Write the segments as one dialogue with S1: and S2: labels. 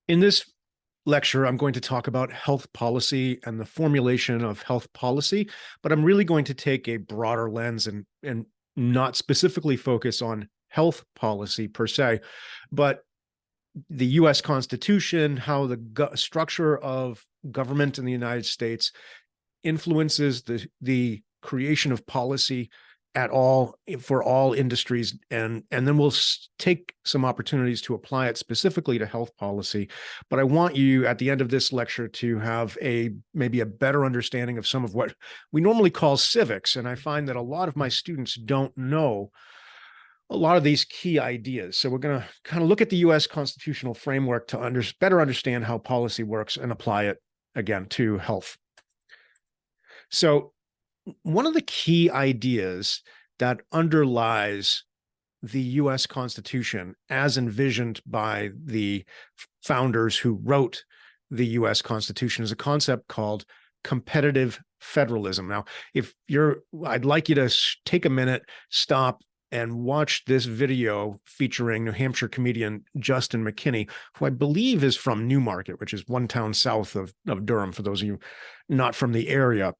S1: In this lecture, I'm going to talk about health policy and the formulation of health policy, but I'm really going to take a broader lens and not specifically focus on health policy per se, but the US Constitution, how the structure of government in the United States influences the creation of policy at all for all industries, and then we'll take some opportunities to apply it specifically to health policy. But I want you at the end of this lecture to have maybe a better understanding of some of what we normally call civics, and I find that a lot of my students don't know a lot of these key ideas. So we're going to kind of look at the US constitutional framework to better understand how policy works and apply it again to health. So one of the key ideas that underlies the US Constitution as envisioned by the founders who wrote the US Constitution is a concept called competitive federalism. Now, I'd like you to take a minute, stop, and watch this video featuring New Hampshire comedian Justin McKinney, who I believe is from Newmarket, which is one town south of Durham, for those of you not from the area.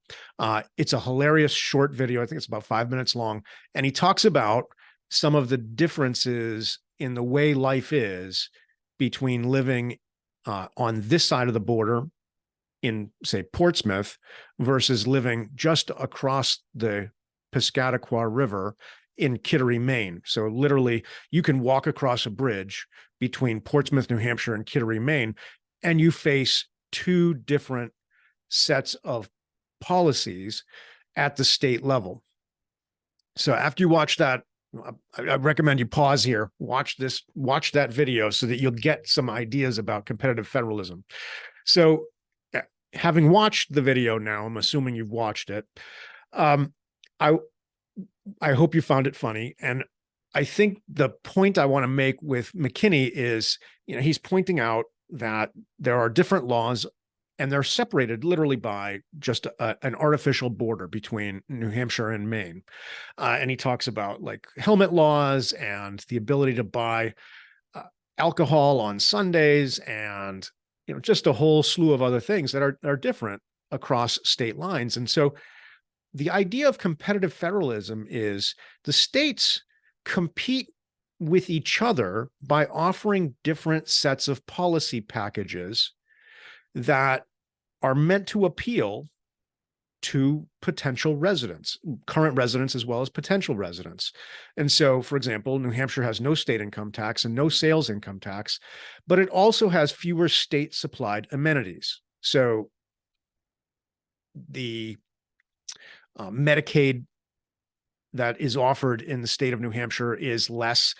S1: It's a hilarious short video. I think it's about 5 minutes long. And he talks about some of the differences in the way life is between living on this side of the border in, say, Portsmouth versus living just across the Piscataqua River in Kittery, Maine. So literally, you can walk across a bridge between Portsmouth, New Hampshire, and Kittery, Maine, and you face two different sets of policies at the state level. So after you watch that, I recommend you pause here, watch that video so that you'll get some ideas about competitive federalism. So having watched the video now, I'm assuming you've watched it, I hope you found it funny. And I think the point I want to make with McKinney is, he's pointing out that there are different laws and they're separated literally by just an artificial border between New Hampshire and Maine. And he talks about like helmet laws and the ability to buy alcohol on Sundays and, just a whole slew of other things that are different across state lines. And so the idea of competitive federalism is the states compete with each other by offering different sets of policy packages that are meant to appeal to potential residents, current residents as well as potential residents. And so, for example, New Hampshire has no state income tax and no sales income tax, but it also has fewer state supplied amenities. So the Medicaid that is offered in the state of New Hampshire is less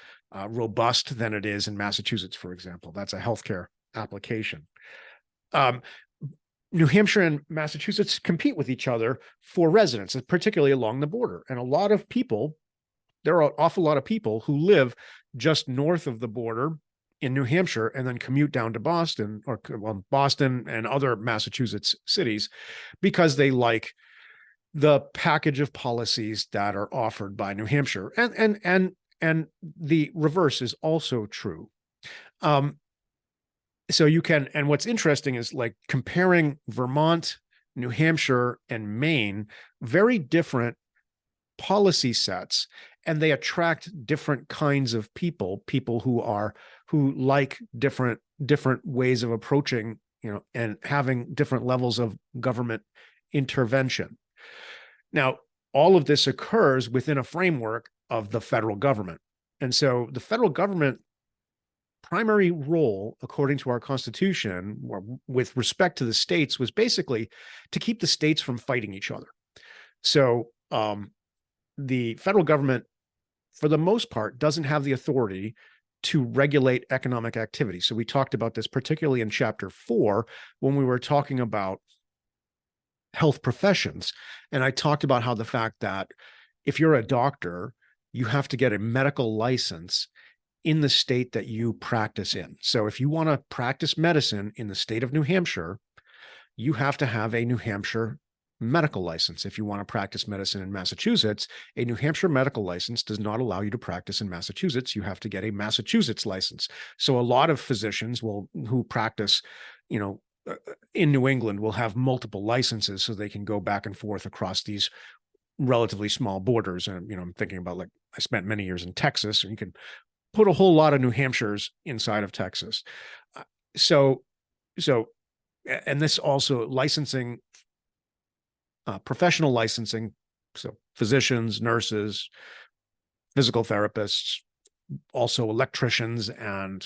S1: robust than it is in Massachusetts, for example. That's a healthcare application. New Hampshire and Massachusetts compete with each other for residents, particularly along the border. And there are an awful lot of people who live just north of the border in New Hampshire and then commute down to Boston Boston and other Massachusetts cities because they like the package of policies that are offered by New Hampshire. And the reverse is also true. So you can, and what's interesting is like comparing Vermont, New Hampshire, and Maine, very different policy sets, and they attract different kinds of people who like different ways of approaching, and having different levels of government intervention. Now, all of this occurs within a framework of the federal government. And so the federal government primary role, according to our Constitution, with respect to the states, was basically to keep the states from fighting each other. So the federal government, for the most part, doesn't have the authority to regulate economic activity. So we talked about this particularly in Chapter 4 when we were talking about health professions. And I talked about how the fact that if you're a doctor, you have to get a medical license in the state that you practice in. So if you want to practice medicine in the state of New Hampshire, you have to have a New Hampshire medical license. If you want to practice medicine in Massachusetts, a New Hampshire medical license does not allow you to practice in Massachusetts. You have to get a Massachusetts license. So a lot of physicians who practice, in New England will have multiple licenses so they can go back and forth across these relatively small borders. And, I'm thinking about, like, I spent many years in Texas, and you can put a whole lot of New Hampshires inside of Texas. So, and this also licensing, professional licensing, so physicians, nurses, physical therapists, also electricians, and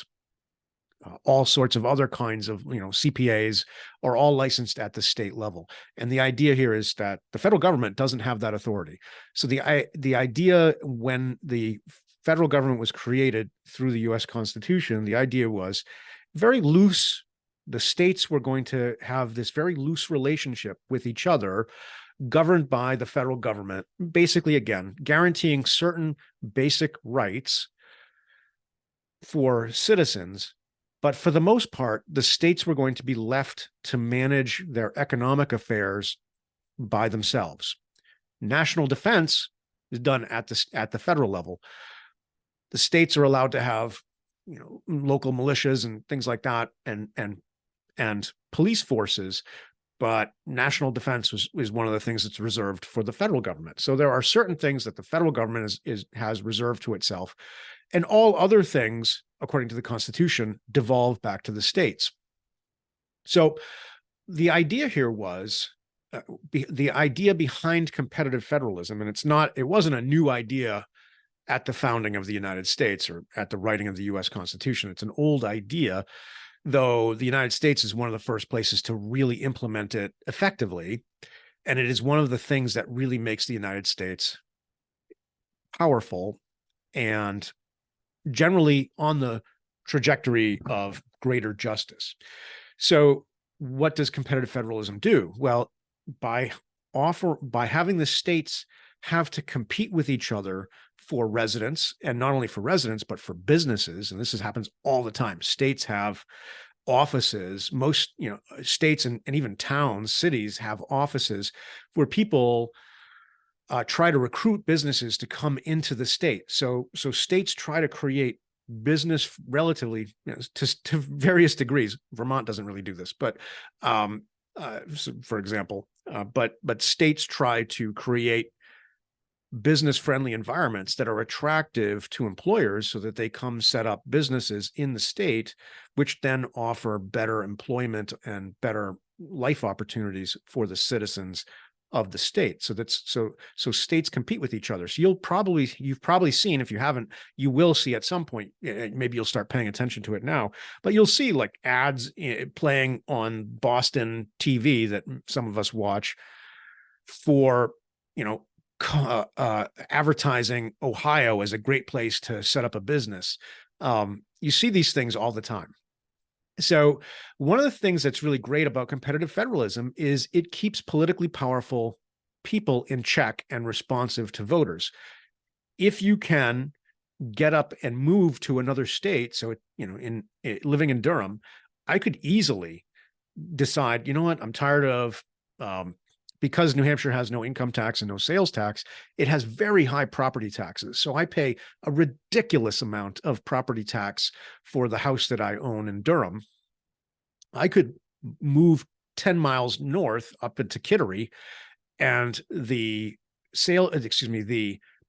S1: all sorts of other kinds of, CPAs are all licensed at the state level. And the idea here is that the federal government doesn't have that authority. So the idea when the federal government was created through the US Constitution, the idea was very loose. The states were going to have this very loose relationship with each other, governed by the federal government, basically, again, guaranteeing certain basic rights for citizens. But for the most part, the states were going to be left to manage their economic affairs by themselves. National defense is done at the federal level. The states are allowed to have, local militias and things like that, and police forces, but national defense is one of the things that's reserved for the federal government. So there are certain things that the federal government has reserved to itself, and all other things, according to the Constitution, devolve back to the states. So the idea here was the idea behind competitive federalism, and it wasn't a new idea at the founding of the United States or at the writing of the US Constitution. It's an old idea, though the United States is one of the first places to really implement it effectively. And it is one of the things that really makes the United States powerful and generally on the trajectory of greater justice. So what does competitive federalism do? Well, by having the states have to compete with each other for residents, and not only for residents, but for businesses. And this happens all the time. States have offices, most, states and even towns, cities have offices where people try to recruit businesses to come into the state. So states try to create business relatively, to various degrees. Vermont doesn't really do this, but so for example, but states try to create business-friendly environments that are attractive to employers so that they come set up businesses in the state, which then offer better employment and better life opportunities for the citizens of the state. So states compete with each other. So you've probably seen, if you haven't, you will see at some point, maybe you'll start paying attention to it now, but you'll see like ads playing on Boston TV that some of us watch for, advertising Ohio as a great place to set up a business. You see these things all the time. So one of the things that's really great about competitive federalism is it keeps politically powerful people in check and responsive to voters. If you can get up and move to another state, so living in Durham, I could easily decide, I'm tired of because New Hampshire has no income tax and no sales tax, it has very high property taxes. So I pay a ridiculous amount of property tax for the house that I own in Durham. I could move 10 miles north up into Kittery, and the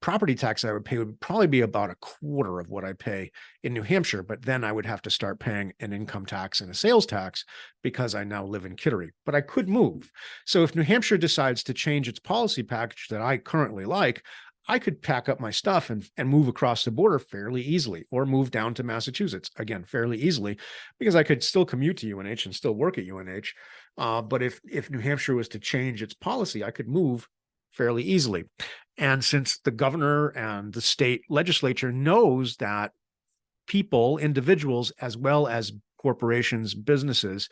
S1: property tax I would pay would probably be about a quarter of what I pay in New Hampshire, but then I would have to start paying an income tax and a sales tax because I now live in Kittery. But I could move. So if New Hampshire decides to change its policy package that I currently like, I could pack up my stuff and move across the border fairly easily, or move down to Massachusetts, again, fairly easily, because I could still commute to UNH and still work at UNH. But if New Hampshire was to change its policy, I could move fairly easily. And since the governor and the state legislature knows that people, individuals, as well as corporations, businesses,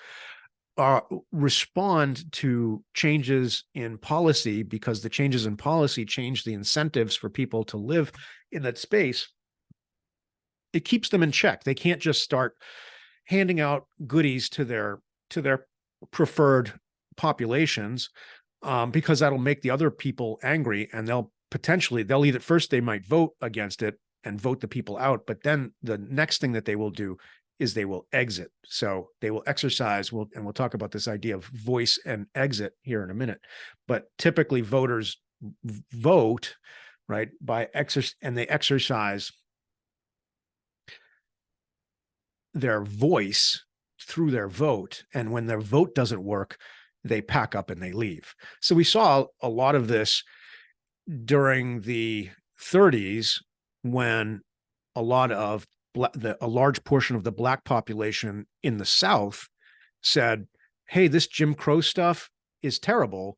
S1: respond to changes in policy, because the changes in policy change the incentives for people to live in that space, it keeps them in check. They can't just start handing out goodies to their preferred populations because that'll make the other people angry, and they'll either first they might vote against it and vote the people out, but then the next thing that they will do is they will exit. So they will exercise, and we'll talk about this idea of voice and exit here in a minute. But typically voters vote, right, and they exercise their voice through their vote. And when their vote doesn't work, they pack up and they leave. So we saw a lot of this during the 30s, when a large portion of the Black population in the South said, hey, this Jim Crow stuff is terrible.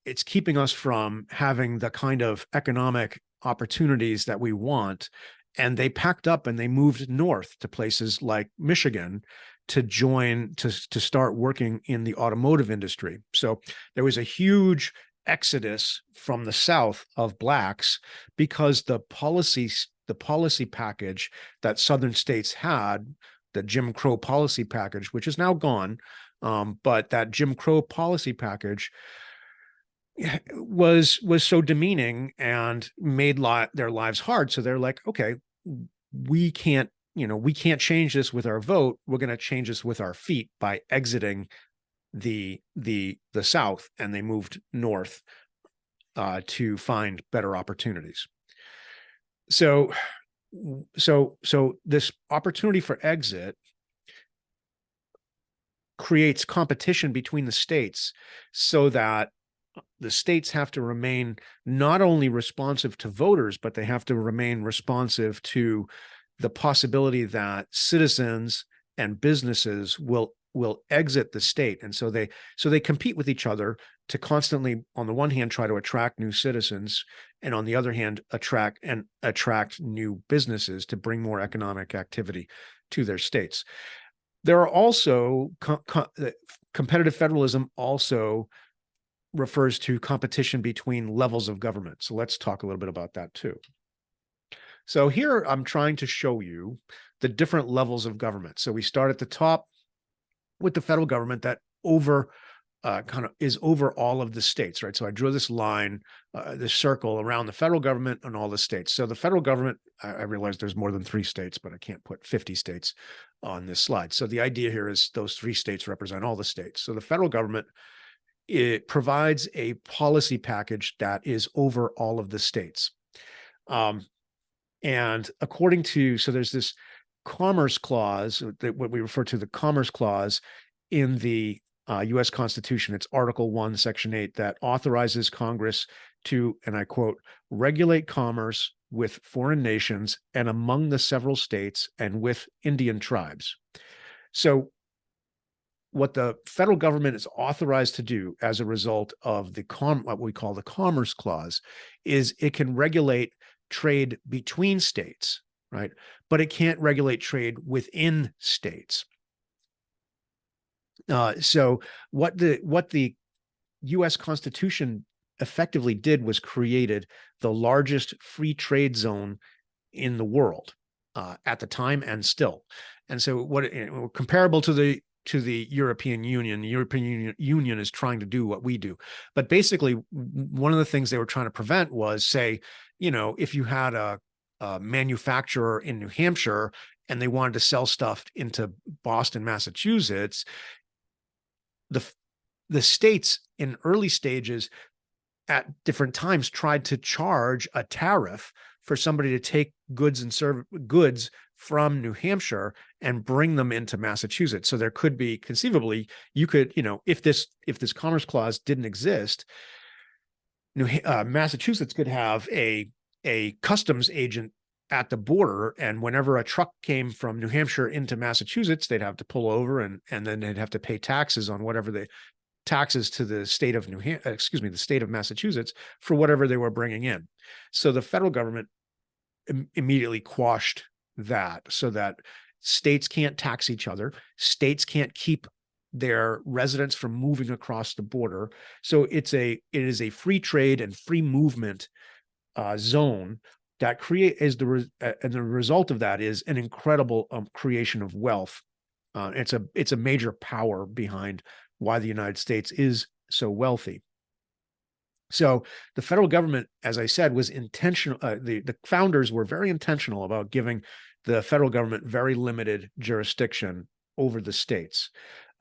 S1: It's keeping us from having the kind of economic opportunities that we want. And they packed up and they moved north to places like Michigan to start working in the automotive industry. So there was a huge exodus from the South of Blacks because the policy package that Southern states had, the Jim Crow policy package, which is now gone, but that Jim Crow policy package was so demeaning and made their lives hard. So they're like, okay, we can't change this with our vote. We're going to change this with our feet by exiting the South, and they moved north to find better opportunities. So this opportunity for exit creates competition between the states, so that the states have to remain not only responsive to voters, but they have to remain responsive to the possibility that citizens and businesses will exit the state. And so they compete with each other to constantly, on the one hand, try to attract new citizens, and on the other hand, attract new businesses to bring more economic activity to their states. There are also competitive federalism also refers to competition between levels of government. So let's talk a little bit about that too. So here I'm trying to show you the different levels of government. So we start at the top with the federal government that is over all of the states, right? So I drew this line, this circle around the federal government and all the states. So the federal government, I realize there's more than 3 states, but I can't put 50 states on this slide. So the idea here is those 3 states represent all the states. So the federal government, it provides a policy package that is over all of the states. And so there's this Commerce Clause, what we refer to the Commerce Clause in the U.S. Constitution. It's Article 1, Section 8, that authorizes Congress to, and I quote, regulate commerce with foreign nations and among the several states and with Indian tribes. So what the federal government is authorized to do as a result of what we call the Commerce Clause is it can regulate trade between states, right? But it can't regulate trade within states. So what the U.S. Constitution effectively did was created the largest free trade zone in the world at the time and still. And so comparable to the European Union. The European Union is trying to do what we do. But basically, one of the things they were trying to prevent was, say, if you had a manufacturer in New Hampshire and they wanted to sell stuff into Boston, Massachusetts, the states in early stages at different times tried to charge a tariff for somebody to take goods from New Hampshire and bring them into Massachusetts. So there could be, conceivably, you could, if this Commerce Clause didn't exist, Massachusetts could have a customs agent at the border, and whenever a truck came from New Hampshire into Massachusetts, they'd have to pull over, and then they'd have to pay taxes on whatever the taxes to the state of the state of Massachusetts for whatever they were bringing in. So the federal government immediately quashed that, so that states can't tax each other, states can't keep their residents from moving across the border. So it is a free trade and free movement zone that and the result of that is an incredible creation of wealth. It's a major power behind why the United States is so wealthy. So the federal government, as I said, was intentional. The founders were very intentional about giving the federal government very limited jurisdiction over the states.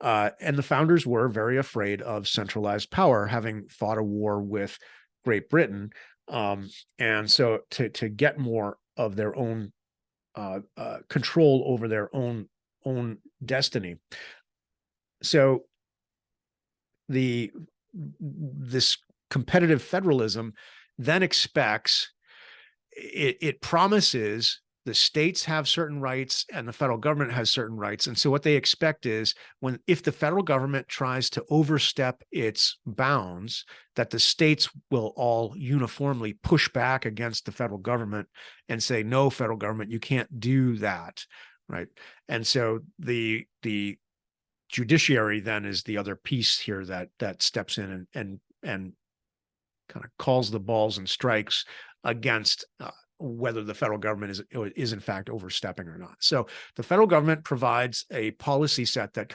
S1: And the founders were very afraid of centralized power, having fought a war with Great Britain. And so to get more of their own control over their own destiny. So this competitive federalism then expects, it promises the states have certain rights and the federal government has certain rights. And so what they expect is if the federal government tries to overstep its bounds, that the states will all uniformly push back against the federal government and say, no, federal government, you can't do that. Right. And so the judiciary then is the other piece here that steps in and kind of calls the balls and strikes against whether the federal government is in fact overstepping or not. So the federal government provides a policy set that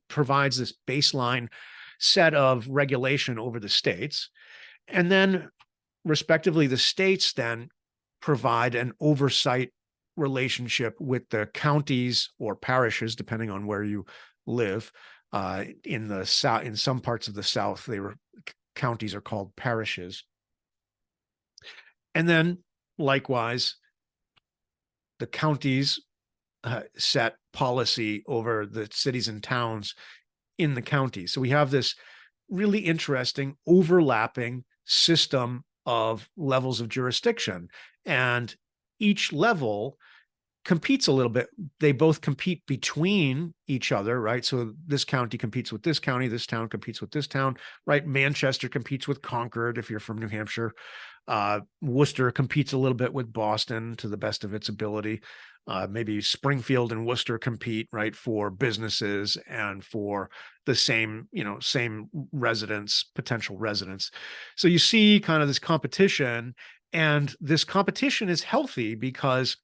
S1: provides this baseline set of regulation over the states, and then respectively the states then provide an oversight relationship with the counties or parishes, depending on where you live. In the South, in some parts of the South, counties are called parishes. And then likewise, the counties set policy over the cities and towns in the county. So we have this really interesting overlapping system of levels of jurisdiction, and each level competes a little bit. They both compete between each other, right? So this county competes with this county, this town competes with this town, right? Manchester competes with Concord if you're from New Hampshire. Worcester competes a little bit with Boston to the best of its ability. Maybe Springfield and Worcester compete, right, for businesses and for the same potential residents. So you see kind of this competition, and this competition is healthy because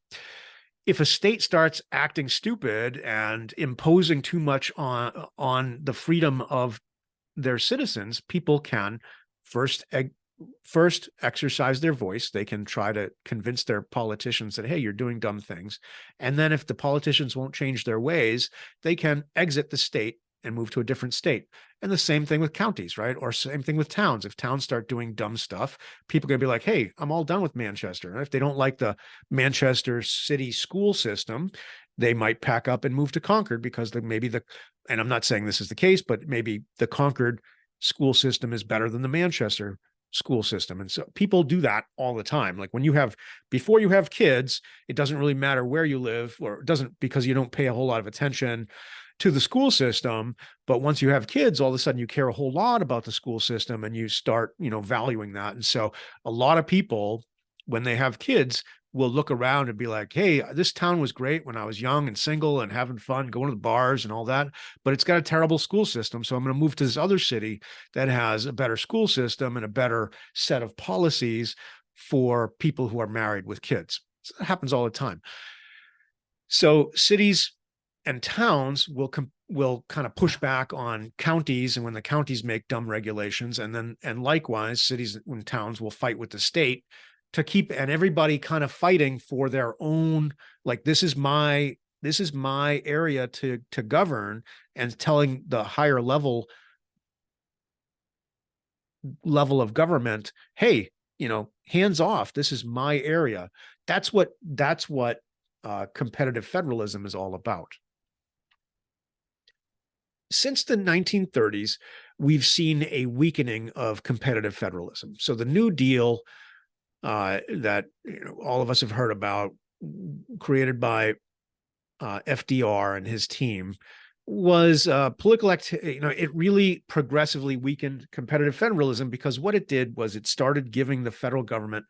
S1: if a state starts acting stupid and imposing too much on the freedom of their citizens, people can first exercise their voice. They can try to convince their politicians that, hey, you're doing dumb things. And then if the politicians won't change their ways, they can exit the state and move to a different state. And the same thing with counties, right? Or same thing with towns. If towns start doing dumb stuff, people are going to be like, hey, I'm all done with Manchester. And if they don't like the Manchester city school system, they might pack up and move to Concord because and I'm not saying this is the case, but maybe the Concord school system is better than the Manchester school system. And so people do that all the time. Like before you have kids, it doesn't really matter where you live, or it doesn't, because you don't pay a whole lot of attention to the school system. But once you have kids, all of a sudden you care a whole lot about the school system and you start, valuing that. And so a lot of people, when they have kids, will look around and be like, hey, this town was great when I was young and single and having fun, going to the bars and all that, but it's got a terrible school system. So I'm going to move to this other city that has a better school system and a better set of policies for people who are married with kids. So that happens all the time. So cities and towns will kind of push back on counties, and when the counties make dumb regulations, and likewise cities and towns will fight with the state to keep, and everybody kind of fighting for their own, like, this is my area to govern, and telling the higher level of government, hey, hands off, this is my area. That's what competitive federalism is all about. Since the 1930s, we've seen a weakening of competitive federalism. So the New Deal that all of us have heard about, created by FDR and his team, was political activity. It really progressively weakened competitive federalism, because what it did was it started giving the federal government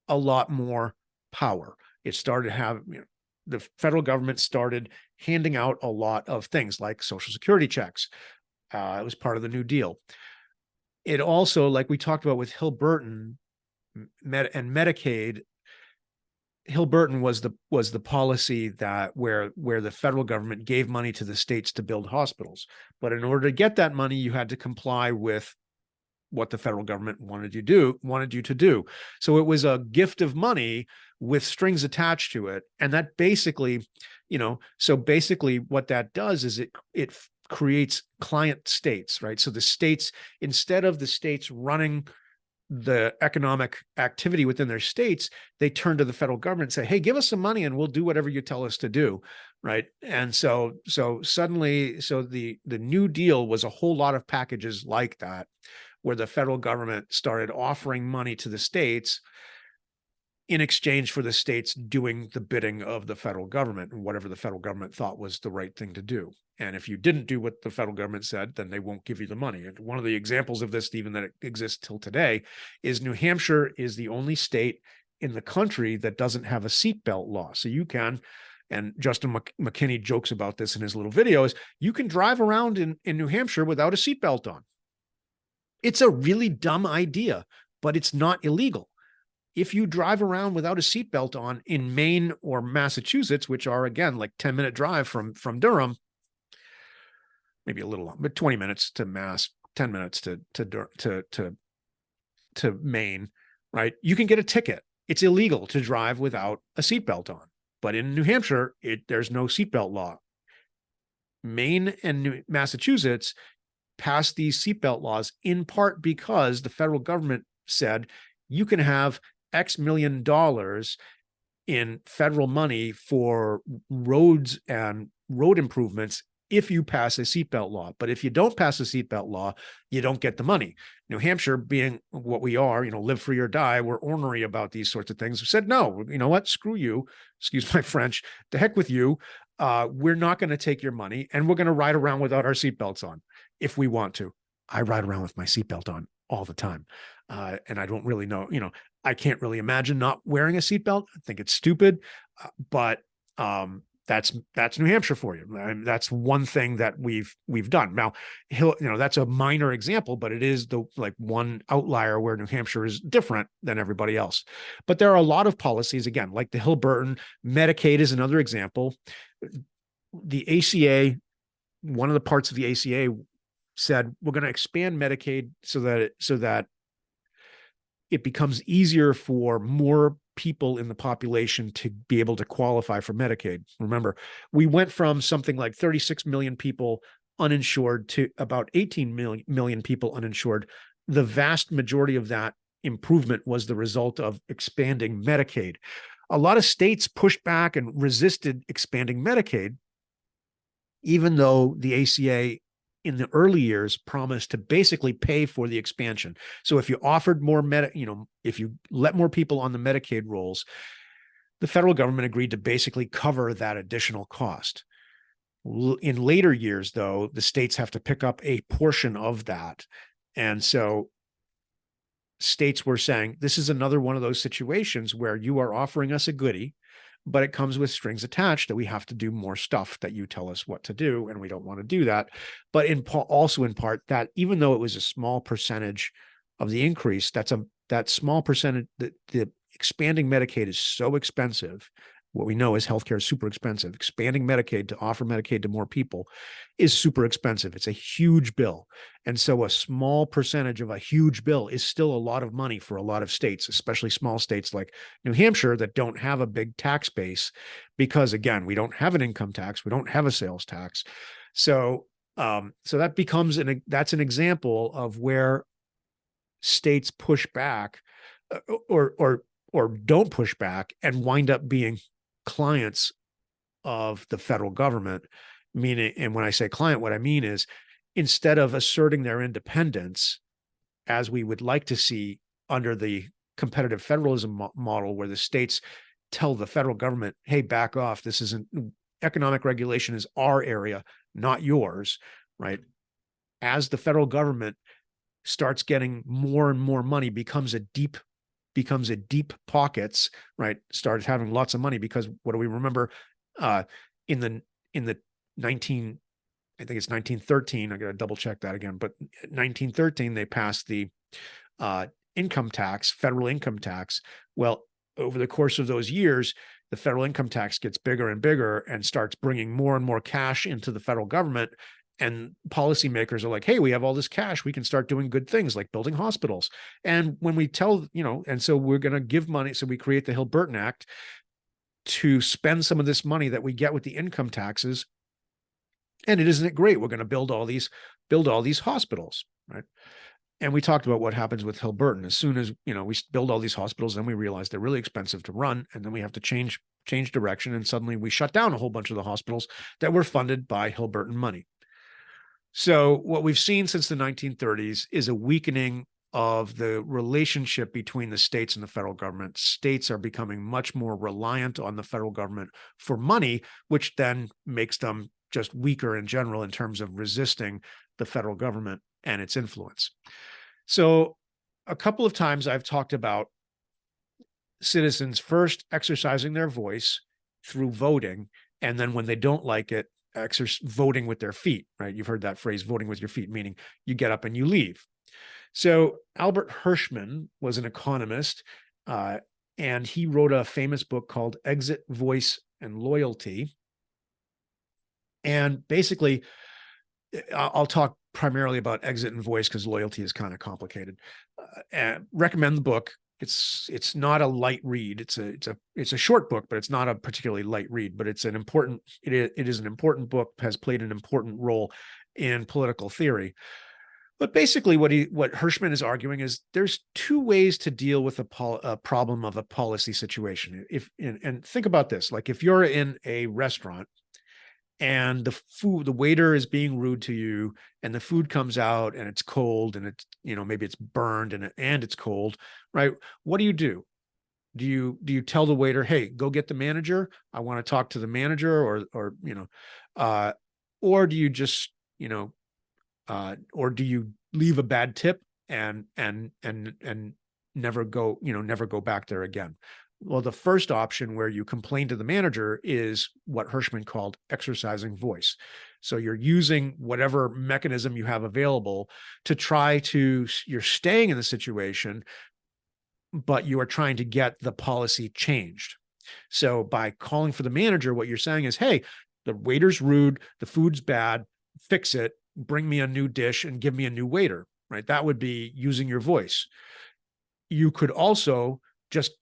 S1: a lot more power. It started having, the federal government started handing out a lot of things like Social Security checks. It was part of the New Deal. It also, like we talked about with Hill Burton and Medicaid, Hill-Burton was the policy that where the federal government gave money to the states to build hospitals. But in order to get that money, you had to comply with what the federal government wanted you to do. So it was a gift of money with strings attached to it. And that basically, so basically what that does is it creates client states, right? So the states, instead of the states running the economic activity within their states, they turn to the federal government and say, hey, give us some money and we'll do whatever you tell us to do. Right. And so suddenly, the New Deal was a whole lot of packages like that, where the federal government started offering money to the states in exchange for the states doing the bidding of the federal government and whatever the federal government thought was the right thing to do. And if you didn't do what the federal government said, then they won't give you the money. And one of the examples of this, even that exists till today, is New Hampshire is the only state in the country that doesn't have a seatbelt law. So you can, and Justin McKinney jokes about this in his little videos, you can drive around in New Hampshire without a seatbelt on. It's a really dumb idea, but it's not illegal. If you drive around without a seatbelt on in Maine or Massachusetts, which are, again, like 10-minute drive from Durham, maybe a little long, but 20 minutes to Mass, 10 minutes to Maine, right? You can get a ticket. It's illegal to drive without a seatbelt on. But in New Hampshire, there's no seatbelt law. Maine and Massachusetts passed these seatbelt laws in part because the federal government said you can have X million dollars in federal money for roads and road improvements if you pass a seatbelt law. But if you don't pass a seatbelt law, you don't get the money. New Hampshire, being what we are, live free or die, we're ornery about these sorts of things. We said, no, you know what? Screw you. Excuse my French. To heck with you. We're not going to take your money, and we're going to ride around without our seatbelts on if we want to. I ride around with my seatbelt on all the time. And I don't really know, I can't really imagine not wearing a seatbelt. I think it's stupid, but that's New Hampshire for you. And that's one thing that we've done. Now, that's a minor example, but it is the one outlier where New Hampshire is different than everybody else. But there are a lot of policies, again, like the Hill-Burton. Medicaid is another example. The ACA, one of the parts of the ACA said, we're going to expand Medicaid so that it becomes easier for more people in the population to be able to qualify for Medicaid. Remember, we went from something like 36 million people uninsured to about 18 million people uninsured. The vast majority of that improvement was the result of expanding Medicaid. A lot of states pushed back and resisted expanding Medicaid, even though the ACA in the early years promised to basically pay for the expansion. So if you offered more if you let more people on the Medicaid rolls, the federal government agreed to basically cover that additional cost. In later years, though, the states have to pick up a portion of that. And so states were saying, this is another one of those situations where you are offering us a goodie, but it comes with strings attached that we have to do more stuff that you tell us what to do, and we don't want to do that. But also in part that even though it was a small percentage of the increase, that small percentage, the expanding Medicaid is so expensive. What we know is healthcare is super expensive. Expanding Medicaid to offer Medicaid to more people is super expensive. It's a huge bill. And so a small percentage of a huge bill is still a lot of money for a lot of states, especially small states like New Hampshire that don't have a big tax base because, again, we don't have an income tax. We don't have a sales tax. So that becomes that's an example of where states push back or don't push back and wind up being clients of the federal government. Meaning, and when I say client, what I mean is instead of asserting their independence, as we would like to see under the competitive federalism model, where the states tell the federal government, hey, back off. This isn't economic regulation is our area, not yours, right? As the federal government starts getting more and more money, becomes a deep pockets, right? Started having lots of money because what do we remember? In the 1913, I got to double check that again, but 1913, they passed the income tax, federal income tax. Well, over the course of those years, the federal income tax gets bigger and bigger and starts bringing more and more cash into the federal government. And policymakers are like, hey, we have all this cash. We can start doing good things like building hospitals. And when we tell, and so we're going to give money. So we create the Hill-Burton Act to spend some of this money that we get with the income taxes. And isn't it great? We're going to build all these hospitals, right? And we talked about what happens with Hill-Burton. As soon as, we build all these hospitals, then we realize they're really expensive to run. And then we have to change direction. And suddenly we shut down a whole bunch of the hospitals that were funded by Hill-Burton money. So what we've seen since the 1930s is a weakening of the relationship between the states and the federal government. States are becoming much more reliant on the federal government for money, which then makes them just weaker in general in terms of resisting the federal government and its influence. So a couple of times I've talked about citizens first exercising their voice through voting, and then when they don't like it, voting with their feet, right? You've heard that phrase, voting with your feet, meaning you get up and you leave. So Albert Hirschman was an economist, and he wrote a famous book called Exit, Voice, and Loyalty. And basically, I'll talk primarily about exit and voice because loyalty is kind of complicated. And recommend the book. It's not a light read. It's a short book, but it's not a particularly light read. But it's an important. It is an important book. Has played an important role in political theory. But basically, what Hirschman is arguing is there's two ways to deal with a problem of a policy situation. And think about this: like if you're in a restaurant and the waiter is being rude to you, and the food comes out and it's cold, and it's, maybe it's burned and it's cold, right? What do? Do you tell the waiter, hey, go get the manager? I want to talk to the manager, or do you just, or do you leave a bad tip and never go back there again? Well, the first option, where you complain to the manager, is what Hirschman called exercising voice. So you're using whatever mechanism you have available to you're staying in the situation, but you are trying to get the policy changed. So by calling for the manager, what you're saying is, hey, the waiter's rude, the food's bad, fix it, bring me a new dish and give me a new waiter, right? That would be using your voice. You could also just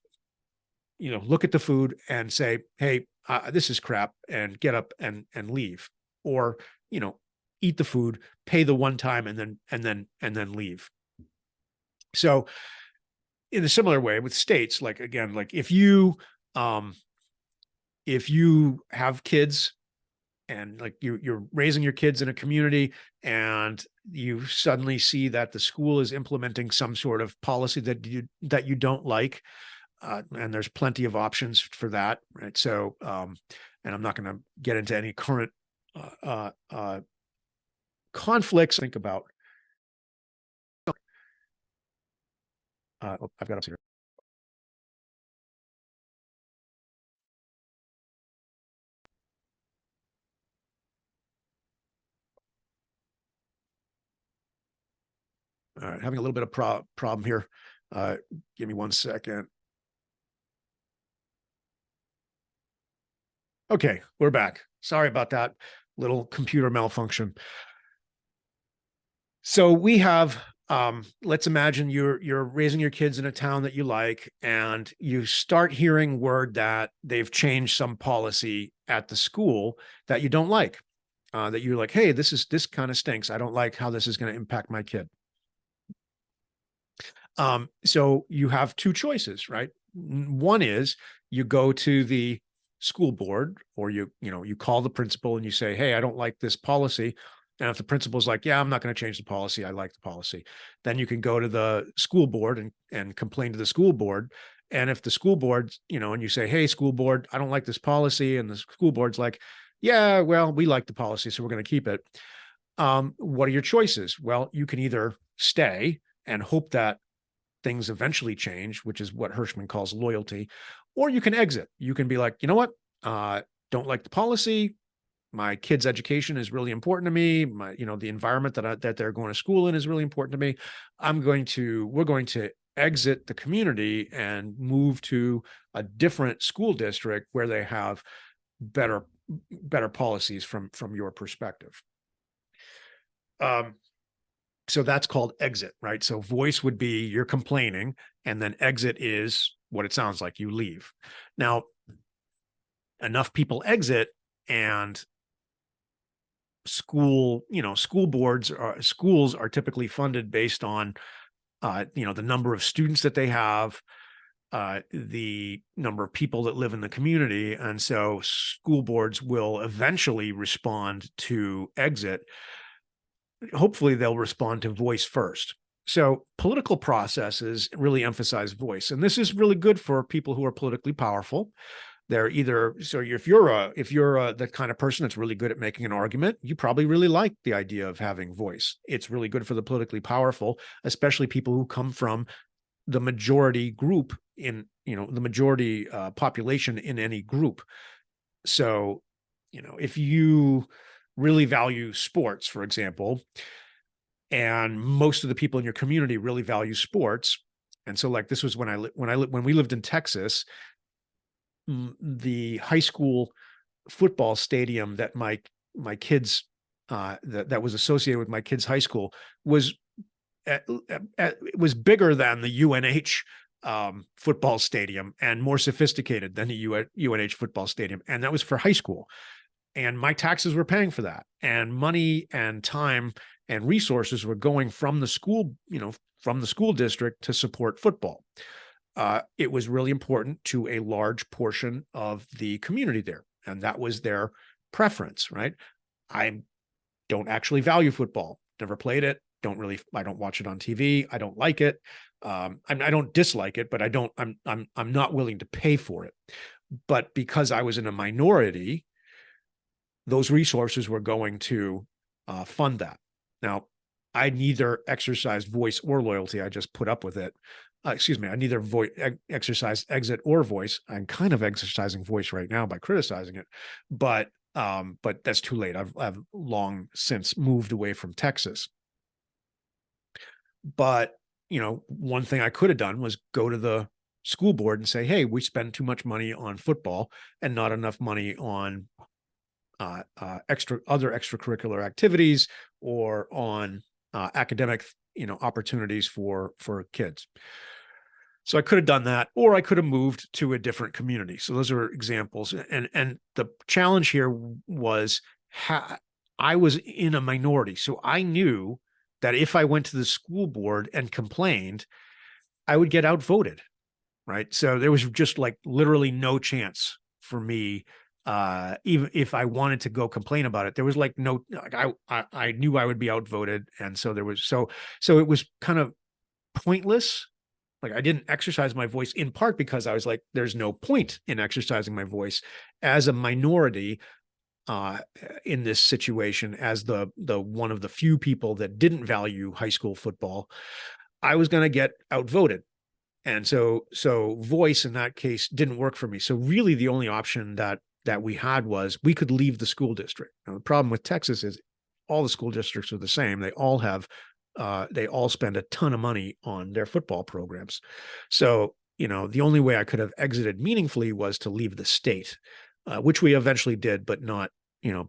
S1: look at the food and say, hey, this is crap, and get up and leave. Or, eat the food, pay the one time, and then leave. So in a similar way with states, like, again, like if you have kids and like you're raising your kids in a community, and you suddenly see that the school is implementing some sort of policy that you don't like, and there's plenty of options for that, right? So, and I'm not going to get into any current conflicts. Think about. I've got up here. All right, having a little bit of problem here. Give me 1 second. Okay, we're back. Sorry about that little computer malfunction. So we have, let's imagine you're raising your kids in a town that you like, and you start hearing word that they've changed some policy at the school that you don't like. That you're like, hey, this kind of stinks. I don't like how this is going to impact my kid. So you have two choices, right? One is you go to the school board, or you call the principal and you say, hey, I don't like this policy. And if the principal's like, yeah, I'm not going to change the policy, I like the policy, then you can go to the school board and complain to the school board. And if the school board, and you say, hey, school board, I don't like this policy, and the school board's like, yeah, well, we like the policy, so we're going to keep it. What are your choices? Well, you can either stay and hope that things eventually change, which is what Hirschman calls loyalty, or you can exit. You can be like, you know what? Don't like the policy. My kid's education is really important to me. The environment that they're going to school in is really important to me. We're going to exit the community and move to a different school district where they have better policies from your perspective. So that's called exit, right? So voice would be you're complaining, and then exit is what it sounds like, you leave. Now, enough people exit, and school schools are typically funded based on the number of students that they have, the number of people that live in the community, and so school boards will eventually respond to exit. Hopefully they'll respond to voice first. So political processes really emphasize voice, and this is really good for people who are politically powerful. They're either, so if you're the kind of person that's really good at making an argument, you probably really like the idea of having voice. It's really good for the politically powerful, especially people who come from the majority group in, the majority population in any group. So, if you really value sports, for example, and most of the people in your community really value sports, and so like this was when we lived in Texas, the high school football stadium that my kids that was associated with my kids' high school was it was bigger than the UNH football stadium and more sophisticated than the UNH football stadium, and that was for high school. And my taxes were paying for that, and money and time and resources were going from the school, from the school district to support football. It was really important to a large portion of the community there, and that was their preference, right? I don't actually value football. Never played it. I don't watch it on TV. I don't like it. I don't dislike it, but I'm not willing to pay for it. But because I was in a minority, those resources were going to fund that. Now, I neither exercised voice or loyalty. I just put up with it. I neither exercise exit or voice. I'm kind of exercising voice right now by criticizing it, but that's too late. I've long since moved away from Texas. But one thing I could have done was go to the school board and say, "Hey, we spend too much money on football and not enough money on other extracurricular activities or on academic opportunities for kids." So I could have done that, or I could have moved to a different community. So those are examples. And the challenge here was I was in a minority. So I knew that if I went to the school board and complained, I would get outvoted, right? So there was just like literally no chance for me. Even if I wanted to go complain about it, there was like no, like I knew I would be outvoted. And so there was, so it was kind of pointless. Like I didn't exercise my voice, in part because I was like, there's no point in exercising my voice as a minority in this situation, as the one of the few people that didn't value high school football. I was going to get outvoted. And so voice in that case didn't work for me. So really the only option that we had was we could leave the school district. Now, the problem with Texas is all the school districts are the same. They all spend a ton of money on their football programs. So, the only way I could have exited meaningfully was to leave the state, which we eventually did, but not,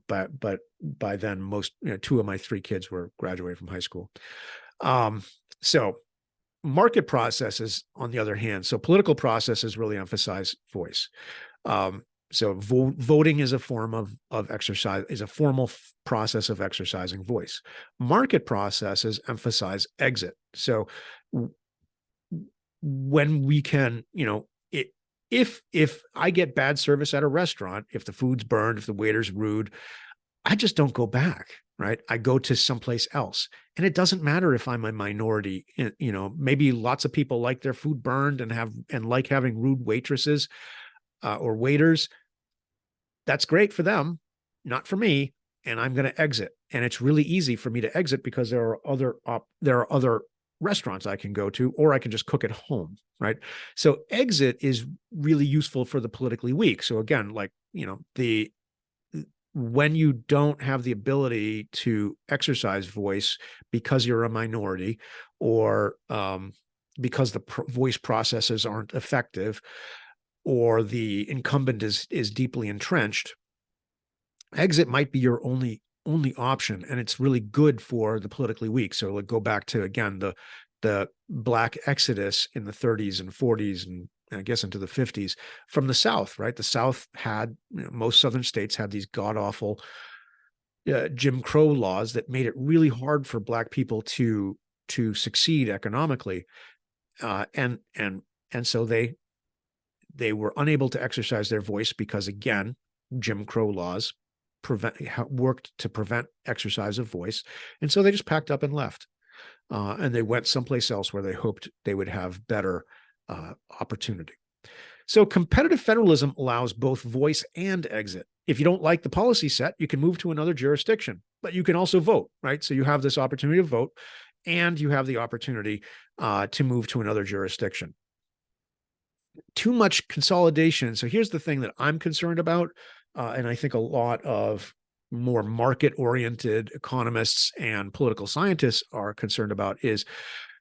S1: but by then most, two of my three kids were graduating from high school. So market processes, on the other hand, so political processes really emphasize voice. So voting is a form of exercise, is a formal process of exercising voice. Market processes emphasize exit. So when we can, if I get bad service at a restaurant, if the food's burned, if the waiter's rude, I just don't go back, right? I go to someplace else. And it doesn't matter if I'm a minority, maybe lots of people like their food burned and like having rude waitresses or waiters. That's great for them, not for me, and I'm going to exit. And it's really easy for me to exit because there are other restaurants I can go to, or I can just cook at home, right? So exit is really useful for the politically weak. So again, like, when you don't have the ability to exercise voice because you're a minority, or because the voice processes aren't effective or the incumbent is deeply entrenched, exit might be your only option, and it's really good for the politically weak. So like go back to again the black exodus in the 30s and 40s and I guess into the 50s from the South, right? The South had, most Southern states had these god awful Jim Crow laws that made it really hard for black people to succeed economically, and so they were unable to exercise their voice because again, Jim Crow laws worked to prevent exercise of voice, and so they just packed up and left, and they went someplace else where they hoped they would have better opportunity. So competitive federalism allows both voice and exit. If you don't like the policy set, you can move to another jurisdiction, but you can also vote, right? So you have this opportunity to vote, and you have the opportunity to move to another jurisdiction. Too much consolidation. So here's the thing that I'm concerned about, and I think a lot of more market-oriented economists and political scientists are concerned about, is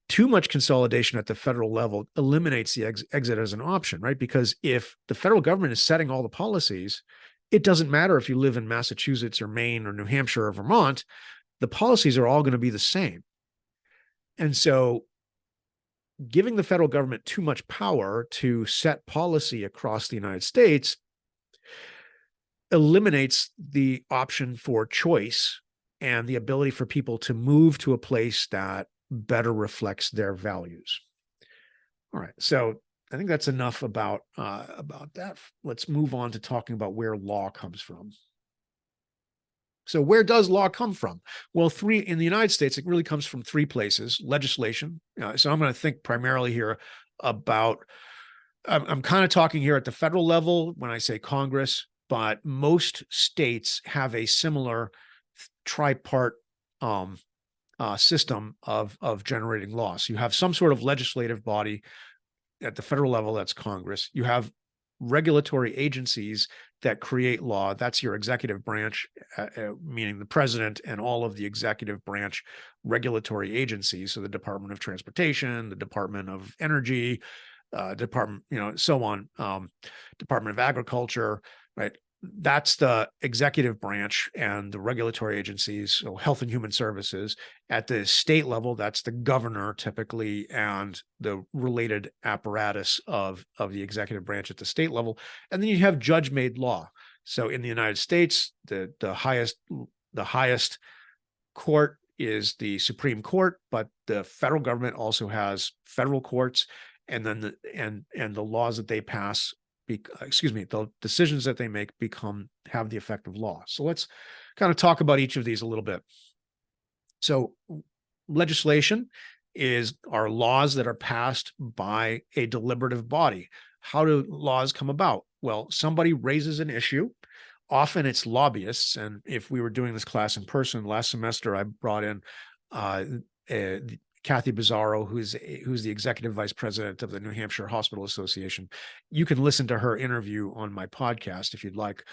S1: too much consolidation at the federal level eliminates the exit as an option, right? Because if the federal government is setting all the policies, it doesn't matter if you live in Massachusetts or Maine or New Hampshire or Vermont, the policies are all going to be the same. And so giving the federal government too much power to set policy across the United States eliminates the option for choice and the ability for people to move to a place that better reflects their values. All right, so I think that's enough about that. Let's move on to talking about where law comes from. So where does law come from? Well, in the United States, it really comes from three places: legislation. So I'm going to think primarily here about, I'm kind of talking here at the federal level when I say Congress, but most states have a similar tripart system of generating law. So you have some sort of legislative body at the federal level, that's Congress. You have regulatory agencies that create law. That's your executive branch, meaning the president and all of the executive branch regulatory agencies. So the Department of Transportation, the Department of Energy, Department, so on, Department of Agriculture, right? That's the executive branch and the regulatory agencies, so Health and Human Services. At the state level, that's the governor typically and the related apparatus of the executive branch at the state level. And then you have judge-made law. So in the United States, the highest court is the Supreme Court, but the federal government also has federal courts, and then the laws that they pass, the decisions that they make have the effect of law. So let's kind of talk about each of these a little bit. So legislation are laws that are passed by a deliberative body. How do laws come about? Well, somebody raises an issue. Often it's lobbyists. And if we were doing this class in person last semester, I brought in Kathy Bizzaro, who's the executive vice president of the New Hampshire Hospital Association. You can listen to her interview on my podcast if you'd like.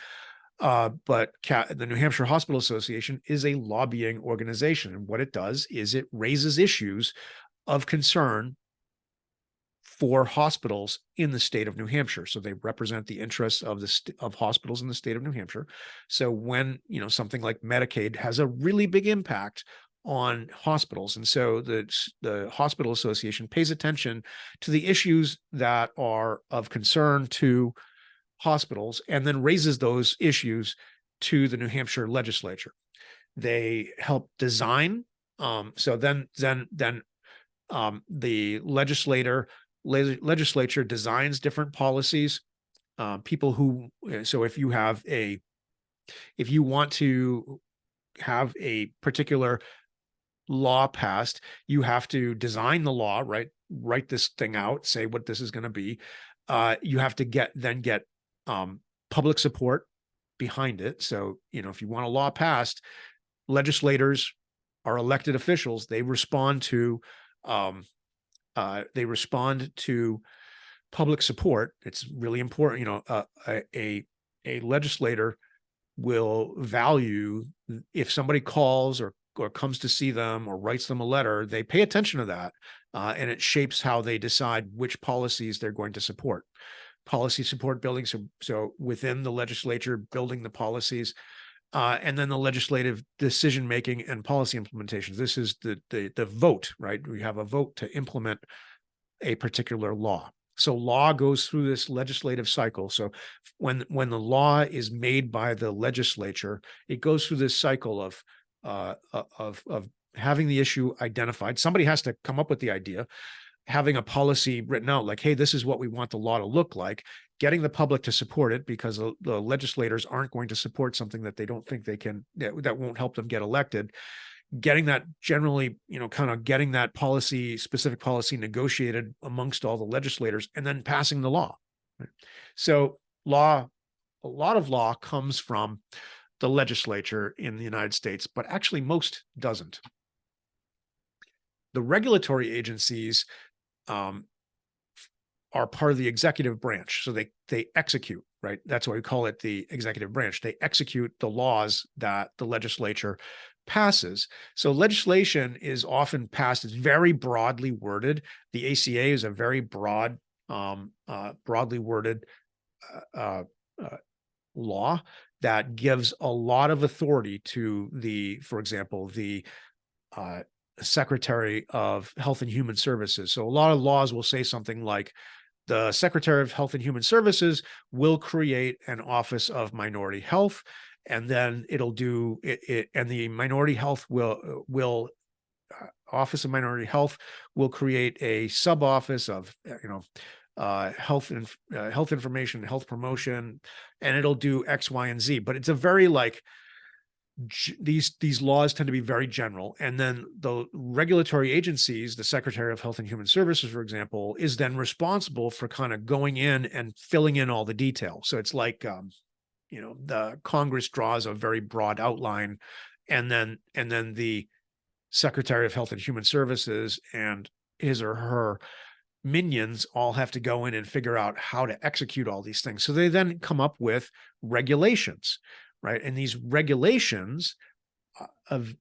S1: But the New Hampshire Hospital Association is a lobbying organization. And what it does is it raises issues of concern for hospitals in the state of New Hampshire. So they represent the interests of hospitals in the state of New Hampshire. So when, something like Medicaid has a really big impact on hospitals. And so the Hospital Association pays attention to the issues that are of concern to hospitals and then raises those issues to the New Hampshire legislature. They help design. So then the legislature designs different policies. So if you want to have a particular law passed, you have to design the law, right? Write this thing out, say what this is going to be. You have to get public support behind it. So, if you want a law passed, legislators are elected officials. They respond to public support. It's really important. A legislator will value if somebody calls or comes to see them or writes them a letter, they pay attention to that. and it shapes how they decide which policies they're going to support. Policy support building, so within the legislature, building the policies, and then the legislative decision making and policy implementations. This is the vote, right? We have a vote to implement a particular law. So law goes through this legislative cycle. So when the law is made by the legislature, it goes through this cycle of having the issue identified. Somebody has to come up with the idea, having a policy written out, like, hey, this is what we want the law to look like, getting the public to support it, because the legislators aren't going to support something that they don't think they can, that won't help them get elected. Getting that generally, kind of getting that specific policy negotiated amongst all the legislators, and then passing the law. Right? So a lot of law comes from the legislature in the United States, but actually most doesn't. The regulatory agencies are part of the executive branch. So they execute, right? That's why we call it the executive branch. They execute the laws that the legislature passes. So legislation is often passed, it's very broadly worded. The ACA is a very broadly worded law that gives a lot of authority to for example, the Secretary of Health and Human Services. So a lot of laws will say something like, the Secretary of Health and Human Services will create an Office of Minority Health, and then it'll do it, and the Minority Health will Office of Minority Health will create a sub office of health and health information, health promotion, and it'll do X, Y, and Z. But it's a very these laws tend to be very general. And then the regulatory agencies, the Secretary of Health and Human Services, for example, is then responsible for kind of going in and filling in all the details. So it's like, the Congress draws a very broad outline, and then the Secretary of Health and Human Services and his or her minions all have to go in and figure out how to execute all these things. So they then come up with regulations, right? And these regulations,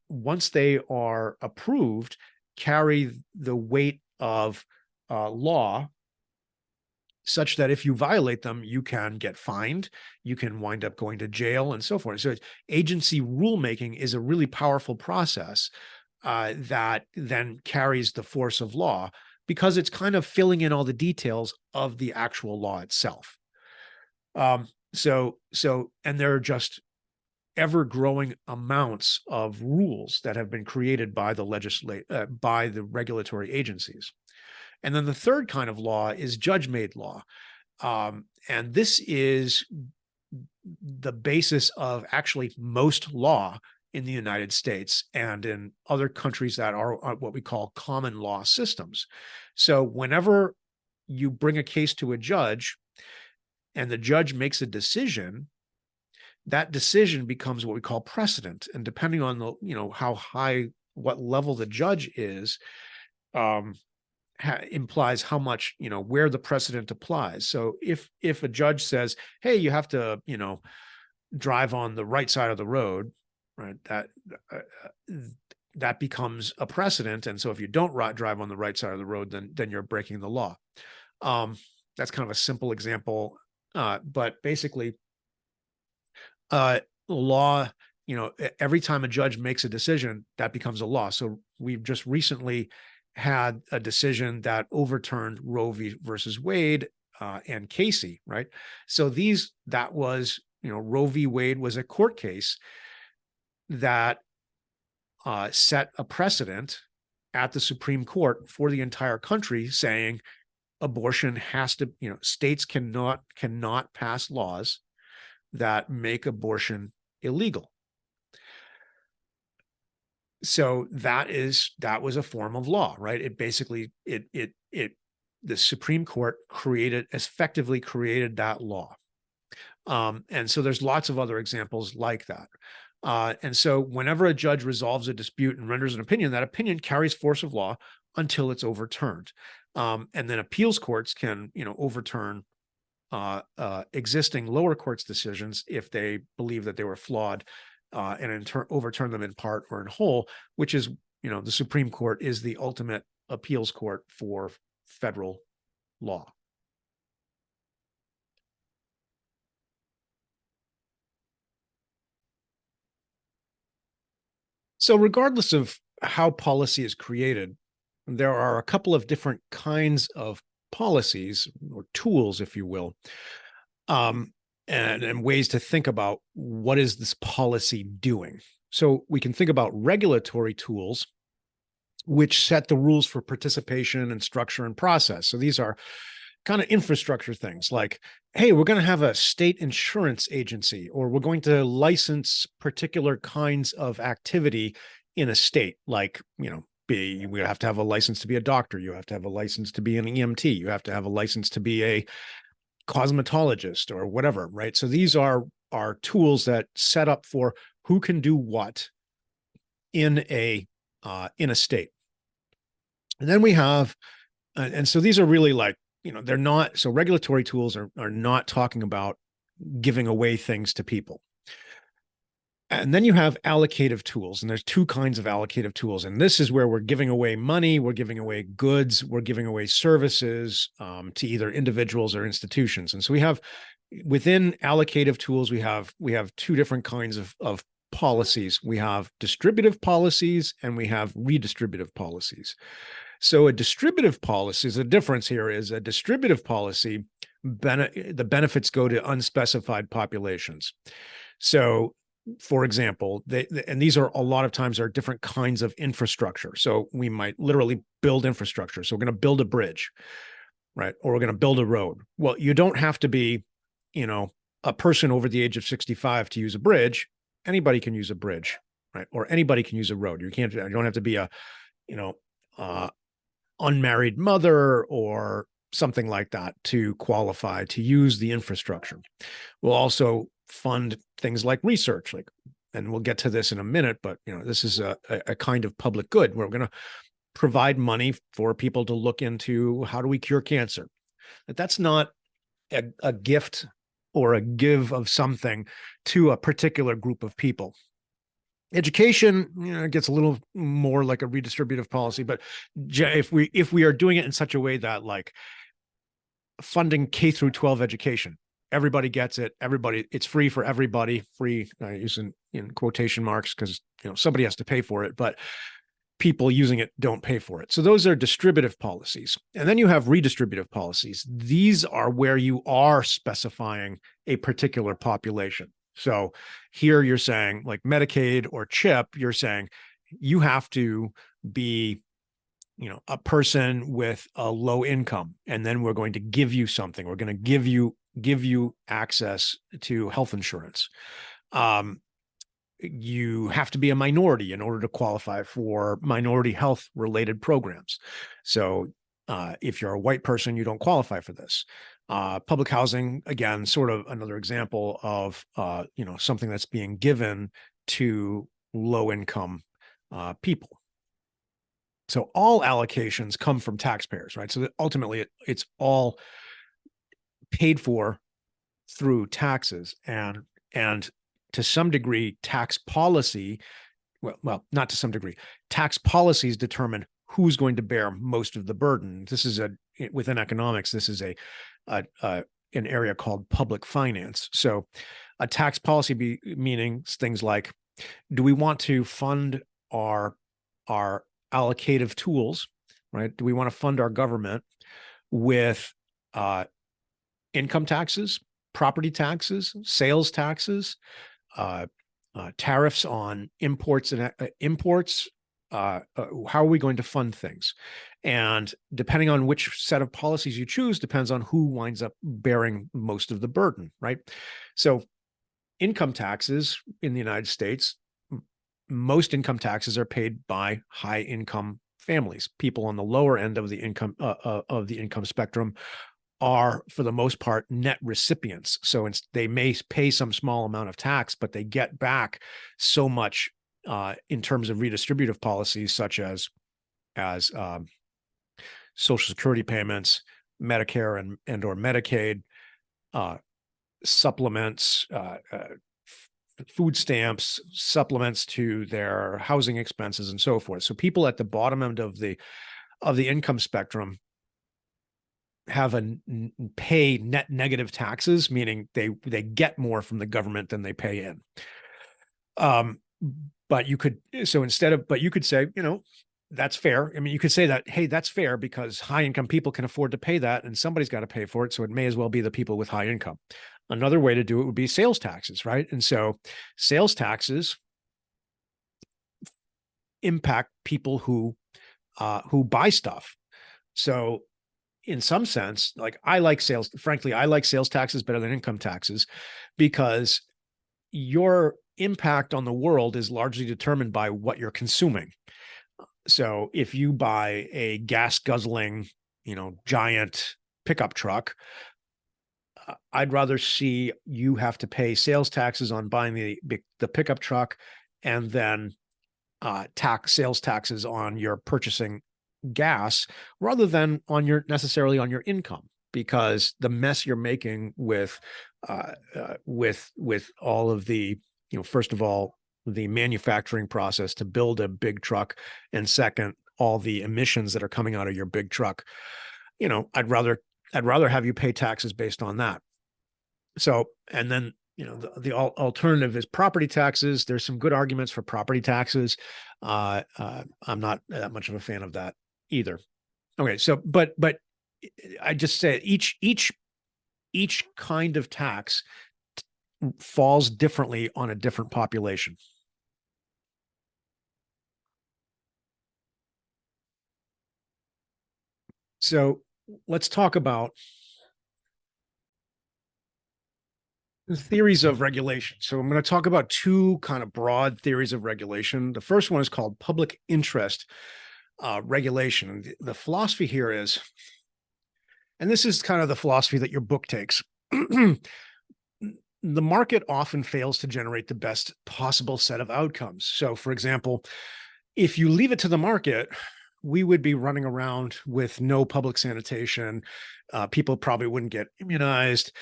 S1: once they are approved, carry the weight of law, such that if you violate them, you can get fined, you can wind up going to jail, and so forth. So agency rulemaking is a really powerful process that then carries the force of law, because it's kind of filling in all the details of the actual law itself. So and there are just ever-growing amounts of rules that have been created by by the regulatory agencies. And then the third kind of law is judge-made law. And this is the basis of actually most law in the United States and in other countries that are what we call common law systems. So whenever you bring a case to a judge and the judge makes a decision, that decision becomes what we call precedent. And depending on how high, what level the judge is, implies how much, where the precedent applies. So if a judge says, hey, you have to, drive on the right side of the road, right, that becomes a precedent. And so if you don't drive on the right side of the road, then you're breaking the law. That's kind of a simple example, but basically, law, every time a judge makes a decision, that becomes a law. So we've just recently had a decision that overturned Roe versus Wade and Casey, right? So that was, Roe v. Wade was a court case that set a precedent at the Supreme Court for the entire country, saying abortion has to, states cannot pass laws that make abortion illegal. So that was a form of law, right? It basically, the Supreme Court effectively created that law. And so there's lots of other examples like that. And so whenever a judge resolves a dispute and renders an opinion, that opinion carries force of law until it's overturned. And then appeals courts can, overturn existing lower courts' decisions if they believe that they were flawed, and overturn them in part or in whole, which is, the Supreme Court is the ultimate appeals court for federal law. So regardless of how policy is created, there are a couple of different kinds of policies or tools, if you will, um, and ways to think about what is this policy doing. So we can think about regulatory tools, which set the rules for participation and structure and process. So these are kind of infrastructure things like, hey, we're going to have a state insurance agency, or we're going to license particular kinds of activity in a state, like, we have to have a license to be a doctor. You have to have a license to be an EMT. You have to have a license to be a cosmetologist or whatever, right? So these are tools that set up for who can do what in a state. And then we have, and so these are really like, they're not, so regulatory tools are not talking about giving away things to people. And then you have allocative tools, and there's two kinds of allocative tools. And this is where we're giving away money, we're giving away goods, we're giving away services to either individuals or institutions. And so we have, within allocative tools, we have two different kinds of policies. We have distributive policies and we have redistributive policies. So a distributive policy, the difference here is a distributive policy, the benefits go to unspecified populations. So for example, and these are a lot of times are different kinds of infrastructure. So we might literally build infrastructure. So we're going to build a bridge, right? Or we're going to build a road. Well, you don't have to be, a person over the age of 65 to use a bridge. Anybody can use a bridge, right? Or anybody can use a road. You don't have to be a, unmarried mother or something like that to qualify to use the infrastructure. We'll also fund things like research, and we'll get to this in a minute, but this is a kind of public good. We're going to provide money for people to look into how do we cure cancer. That's not a gift or a give of something to a particular group of people. Education, it gets a little more like a redistributive policy, but if we are doing it in such a way that, like, funding K through 12 education, everybody gets it, it's free for everybody, free, using in quotation marks because somebody has to pay for it, but people using it don't pay for it. So those are distributive policies. And then you have redistributive policies. These are where you are specifying a particular population. So here you're saying, like Medicaid or CHIP, you're saying you have to be, a person with a low income, and then we're going to give you something. We're going to give you access to health insurance. You have to be a minority in order to qualify for minority health related programs. So if you're a white person, you don't qualify for this. Public housing, again, sort of another example of something that's being given to low income people. So all allocations come from taxpayers, right? So that ultimately it's all paid for through taxes, and to some degree, tax policy, well, not to some degree, tax policies determine who's going to bear most of the burden. This is within economics, this is an area called public finance. So a tax policy meaning things like, do we want to fund our allocative tools, right? Do we want to fund our government with income taxes, property taxes, sales taxes, tariffs on imports and imports? How are we going to fund things? And depending on which set of policies you choose depends on who winds up bearing most of the burden, right? So income taxes in the United States, most income taxes are paid by high income families. People on the lower end of the income spectrum are, for the most part, net recipients. So they may pay some small amount of tax, but they get back so much in terms of redistributive policies, such as Social Security payments, Medicare and or Medicaid, supplements, food stamps, supplements to their housing expenses, and so forth. So people at the bottom end of the of the income spectrum have pay net negative taxes, meaning they get more from the government than they pay in. But you could say, that's fair. I mean, you could say that, hey, that's fair because high income people can afford to pay that and somebody's got to pay for it. So it may as well be the people with high income. Another way to do it would be sales taxes, right? And so sales taxes impact people who buy stuff. So in some sense, like I like sales taxes better than income taxes because your impact on the world is largely determined by what you're consuming. So if you buy a gas guzzling, giant pickup truck, I'd rather see you have to pay sales taxes on buying the pickup truck and then sales taxes on your purchasing gas rather than necessarily on your income, because the mess you're making with all of the, first of all, the manufacturing process to build a big truck, and second, all the emissions that are coming out of your big truck. I'd rather have you pay taxes based on that. So, and then, the alternative is property taxes. There's some good arguments for property taxes. I'm not that much of a fan of that either. Okay, so but I just say each kind of tax falls differently on a different population. So let's talk about the theories of regulation. So I'm going to talk about two kind of broad theories of regulation. The first one is called public interest regulation. The philosophy here is, and this is kind of the philosophy that your book takes, the market often fails to generate the best possible set of outcomes. So, for example, if you leave it to the market, we would be running around with no public sanitation. People probably wouldn't get immunized.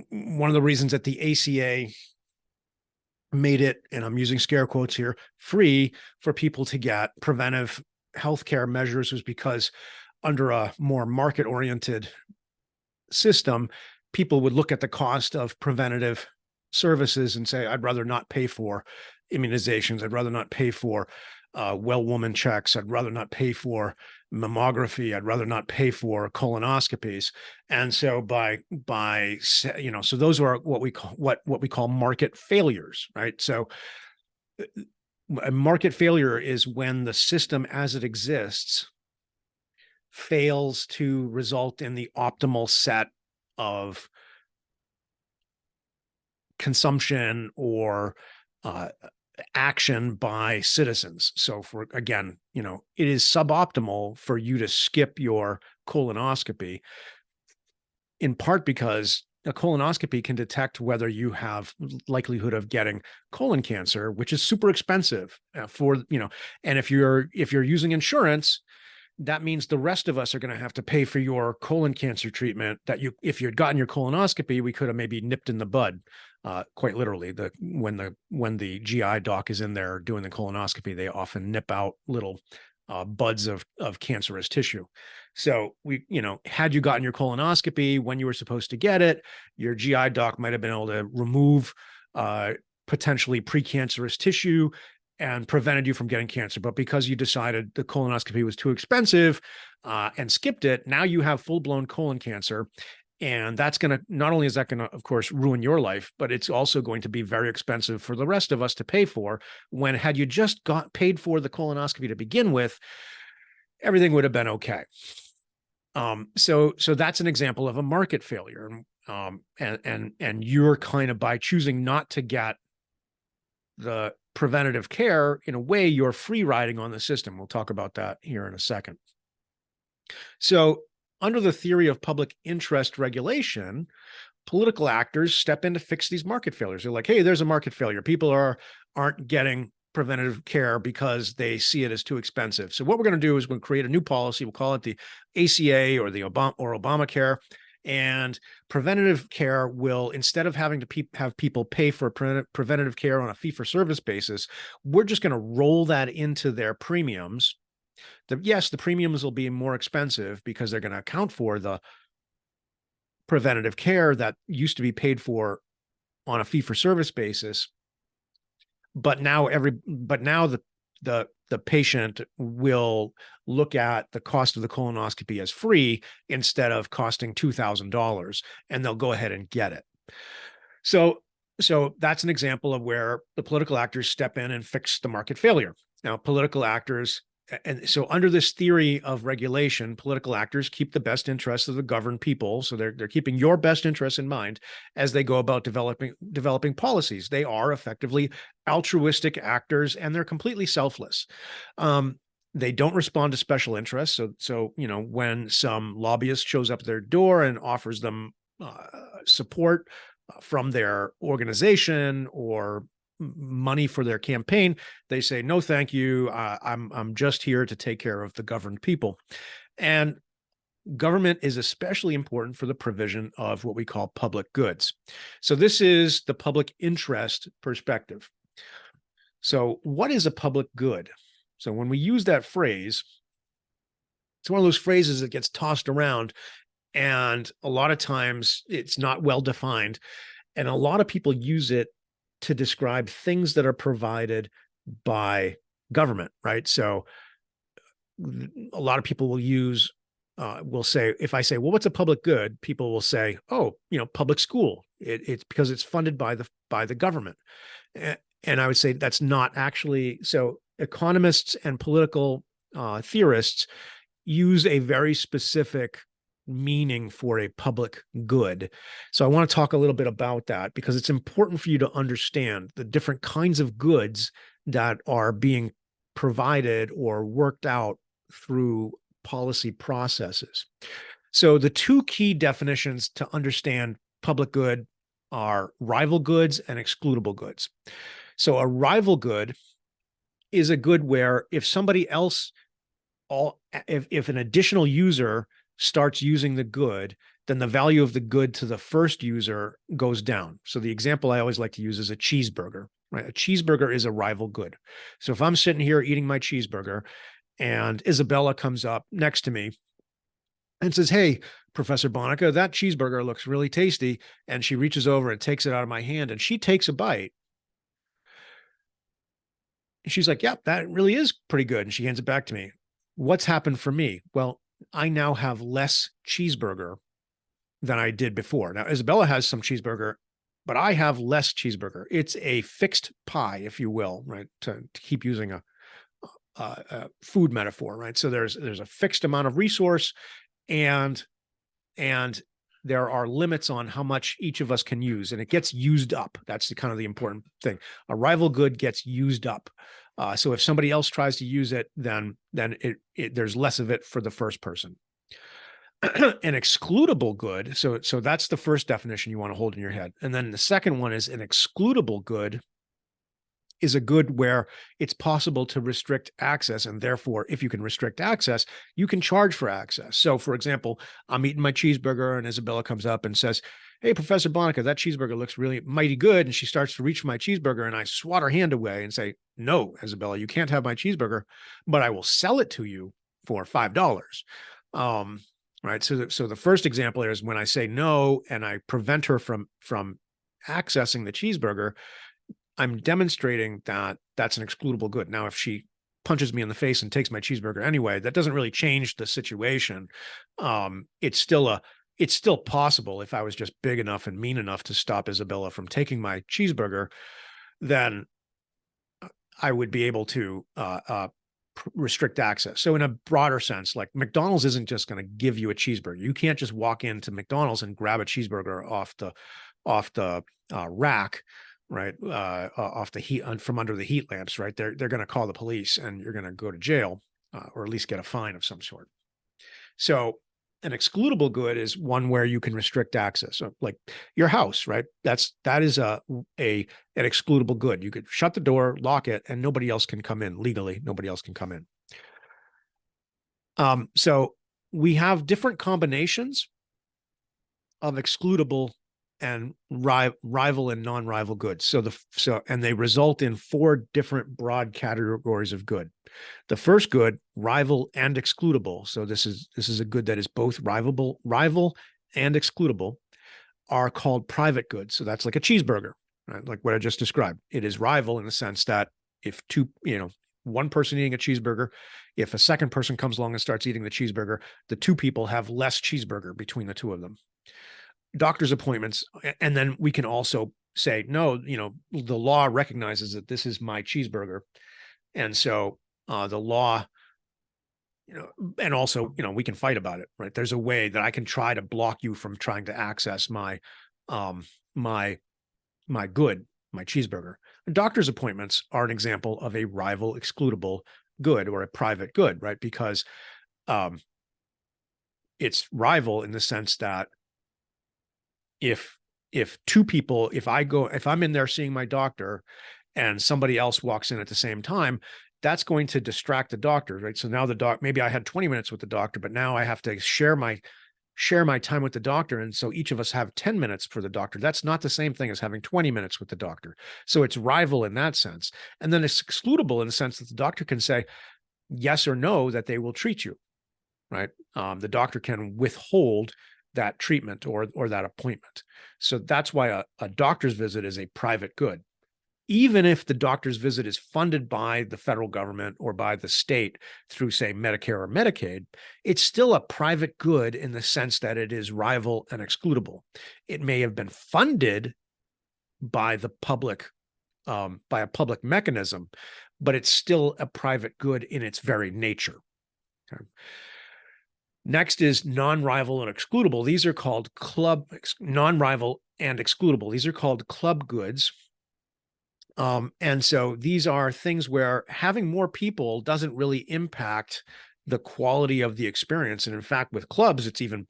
S1: One of the reasons that the ACA made it, and I'm using scare quotes here, free for people to get preventive healthcare measures was because under a more market-oriented system, people would look at the cost of preventative services and say, I'd rather not pay for immunizations. I'd rather not pay for well woman checks. I'd rather not pay for mammography. I'd rather not pay for colonoscopies. And so so those are what we call market failures, right? So a market failure is when the system as it exists fails to result in the optimal set of consumption or action by citizens. So it is suboptimal for you to skip your colonoscopy, in part because a colonoscopy can detect whether you have likelihood of getting colon cancer, which is super expensive and if you're using insurance, that means the rest of us are going to have to pay for your colon cancer treatment that if you had gotten your colonoscopy, we could have maybe nipped in the bud, quite literally. When the GI doc is in there doing the colonoscopy, they often nip out little buds of cancerous tissue. So had you gotten your colonoscopy when you were supposed to get it, your GI doc might have been able to remove potentially precancerous tissue and prevented you from getting cancer. But because you decided the colonoscopy was too expensive and skipped it, now you have full-blown colon cancer. And that's not only is that going to, of course, ruin your life, but it's also going to be very expensive for the rest of us to pay for, when had you just paid for the colonoscopy to begin with, everything would have been okay. So that's an example of a market failure. And you're kind of, by choosing not to get the preventative care, in a way, you're free riding on the system. We'll talk about that here in a second. So under the theory of public interest regulation, political actors step in to fix these market failures. They're like, hey, there's a market failure. People aren't getting preventative care because they see it as too expensive. So what we're going to do is we're going to create a new policy. We'll call it the ACA or the Obamacare. And preventative care will, instead of having to have people pay for preventative care on a fee-for-service basis, we're just going to roll that into their premiums. Yes, the premiums will be more expensive because they're going to account for the preventative care that used to be paid for on a fee-for-service basis. But now the patient will look at the cost of the colonoscopy as free instead of costing $2,000, and they'll go ahead and get it. So that's an example of where the political actors step in and fix the market failure. Now, political actors, and so under this theory of regulation, political actors keep the best interests of the governed people. So they're keeping your best interests in mind as they go about developing policies. They are effectively altruistic actors, and they're completely selfless. They don't respond to special interests. So when some lobbyist shows up at their door and offers them support from their organization or money for their campaign, they say, no, thank you. I'm just here to take care of the governed people. And government is especially important for the provision of what we call public goods. So this is the public interest perspective. So what is a public good? So when we use that phrase, it's one of those phrases that gets tossed around, and a lot of times it's not well defined. And a lot of people use it to describe things that are provided by government, right? So a lot of people will say, if I say, well, what's a public good? People will say, oh, public school. It's because it's funded by the government. And I would say that's not actually so. Economists and political theorists use a very specific meaning for a public good. So I want to talk a little bit about that because it's important for you to understand the different kinds of goods that are being provided or worked out through policy processes. So the two key definitions to understand public good are rival goods and excludable goods. So a rival good is a good where if somebody else, if an additional user starts using the good, then the value of the good to the first user goes down. So the example I always like to use is a cheeseburger, right? A cheeseburger is a rival good. So if I'm sitting here eating my cheeseburger and Isabella comes up next to me and says, hey, Professor Bonica, that cheeseburger looks really tasty. And she reaches over and takes it out of my hand and she takes a bite. And she's like, yep, that really is pretty good. And she hands it back to me. What's happened for me? Well, I now have less cheeseburger than I did before. Now, Isabella has some cheeseburger, but I have less cheeseburger. It's a fixed pie, if you will, right? To keep using a food metaphor, right? So there's a fixed amount of resource, and there are limits on how much each of us can use, and it gets used up. That's the important thing. A rival good gets used up. So if somebody else tries to use it, then there's less of it for the first person. An excludable good. So that's the first definition you want to hold in your head. And then the second one is an excludable good is a good where it's possible to restrict access. And therefore, if you can restrict access, you can charge for access. So for example, I'm eating my cheeseburger and Isabella comes up and says, hey, Professor Bonica, that cheeseburger looks really mighty good. And she starts to reach for my cheeseburger and I swat her hand away and say, no, Isabella, you can't have my cheeseburger, but I will sell it to you for $5. Right. So the first example is when I say no and I prevent her from accessing the cheeseburger, I'm demonstrating that that's an excludable good. Now, if she punches me in the face and takes my cheeseburger anyway, that doesn't really change the situation. It's still possible if I was just big enough and mean enough to stop Isabella from taking my cheeseburger, then I would be able to restrict access. So in a broader sense, like McDonald's isn't just going to give you a cheeseburger. You can't just walk into McDonald's and grab a cheeseburger off the rack, right? Off the heat from under the heat lamps, right? They're going to call the police and you're going to go to jail or at least get a fine of some sort. So an excludable good is one where you can restrict access. So like your house, right? That is an excludable good. You could shut the door, lock it, and nobody else can come in legally. Nobody else can come in. So we have different combinations of excludable and rival and non-rival goods. And they result in 4 different broad categories of good. The first good, rival and excludable. So this is a good that is both rival and excludable, are called private goods. So that's like a cheeseburger, right? Like what I just described. It is rival in the sense that if one person eating a cheeseburger, if a second person comes along and starts eating the cheeseburger, the 2 people have less cheeseburger between the 2 of them. Doctor's appointments, and then we can also say, no, the law recognizes that this is my cheeseburger. And so the law, and also, we can fight about it, right? There's a way that I can try to block you from trying to access my good, my cheeseburger. Doctor's appointments are an example of a rival excludable good or a private good, right? Because it's rival in the sense that if 2 people, if I'm in there seeing my doctor and somebody else walks in at the same time, that's going to distract the doctor, right? So now maybe I had 20 minutes with the doctor, but now I have to share my time with the doctor. And so each of us have 10 minutes for the doctor. That's not the same thing as having 20 minutes with the doctor. So it's rival in that sense. And then it's excludable in the sense that the doctor can say yes or no, that they will treat you, right? The doctor can withhold that treatment or that appointment. So that's why a doctor's visit is a private good. Even if the doctor's visit is funded by the federal government or by the state through, say, Medicare or Medicaid, it's still a private good in the sense that it is rival and excludable. It may have been funded by the public, by a public mechanism, but it's still a private good in its very nature. Okay. Next is non-rival and excludable. These are called non-rival and excludable. These are called club goods. And so these are things where having more people doesn't really impact the quality of the experience. And in fact, with clubs, it's often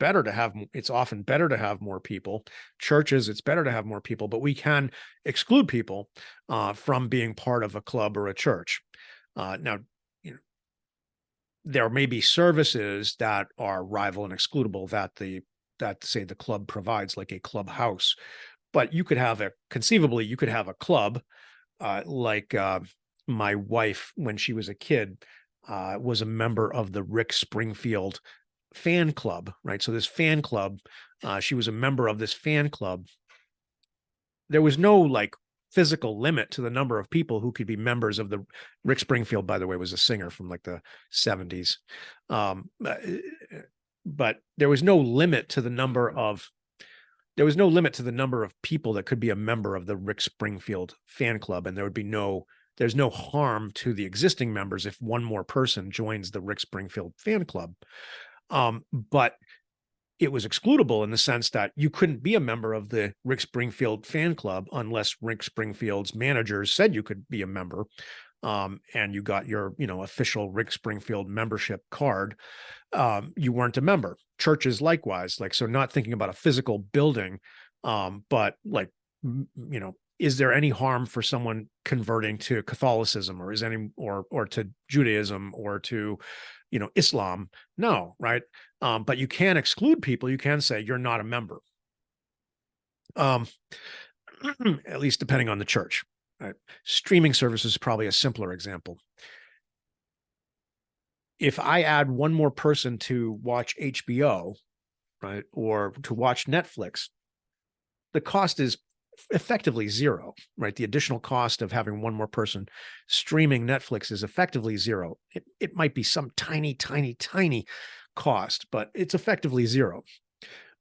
S1: better to have more people. Churches, it's better to have more people, but we can exclude people from being part of a club or a church. Now, there may be services that are rival and excludable that say the club provides, like a clubhouse, but conceivably you could have a club like my wife, when she was a kid, was a member of the Rick Springfield fan club, right? So this fan club, she was a member of this fan club. There was no physical limit to the number of people who could be members of the Rick Springfield, by the way, was a singer from the 70s. But there was no limit to the number of people that could be a member of the Rick Springfield fan club. And there's no harm to the existing members if one more person joins the Rick Springfield fan club. But it was excludable in the sense that you couldn't be a member of the Rick Springfield fan club unless Rick Springfield's managers said you could be a member, and you got your, official Rick Springfield membership card. You weren't a member. Churches likewise, so not thinking about a physical building, but is there any harm for someone converting to Catholicism or to Judaism or to Islam? No, right? But you can exclude people. You can say you're not a member. At least depending on the church. Right? Streaming services is probably a simpler example. If I add one more person to watch HBO, right, or to watch Netflix, the cost is effectively zero, right? The additional cost of having one more person streaming Netflix is effectively zero. It might be some tiny, tiny, tiny cost, but it's effectively zero.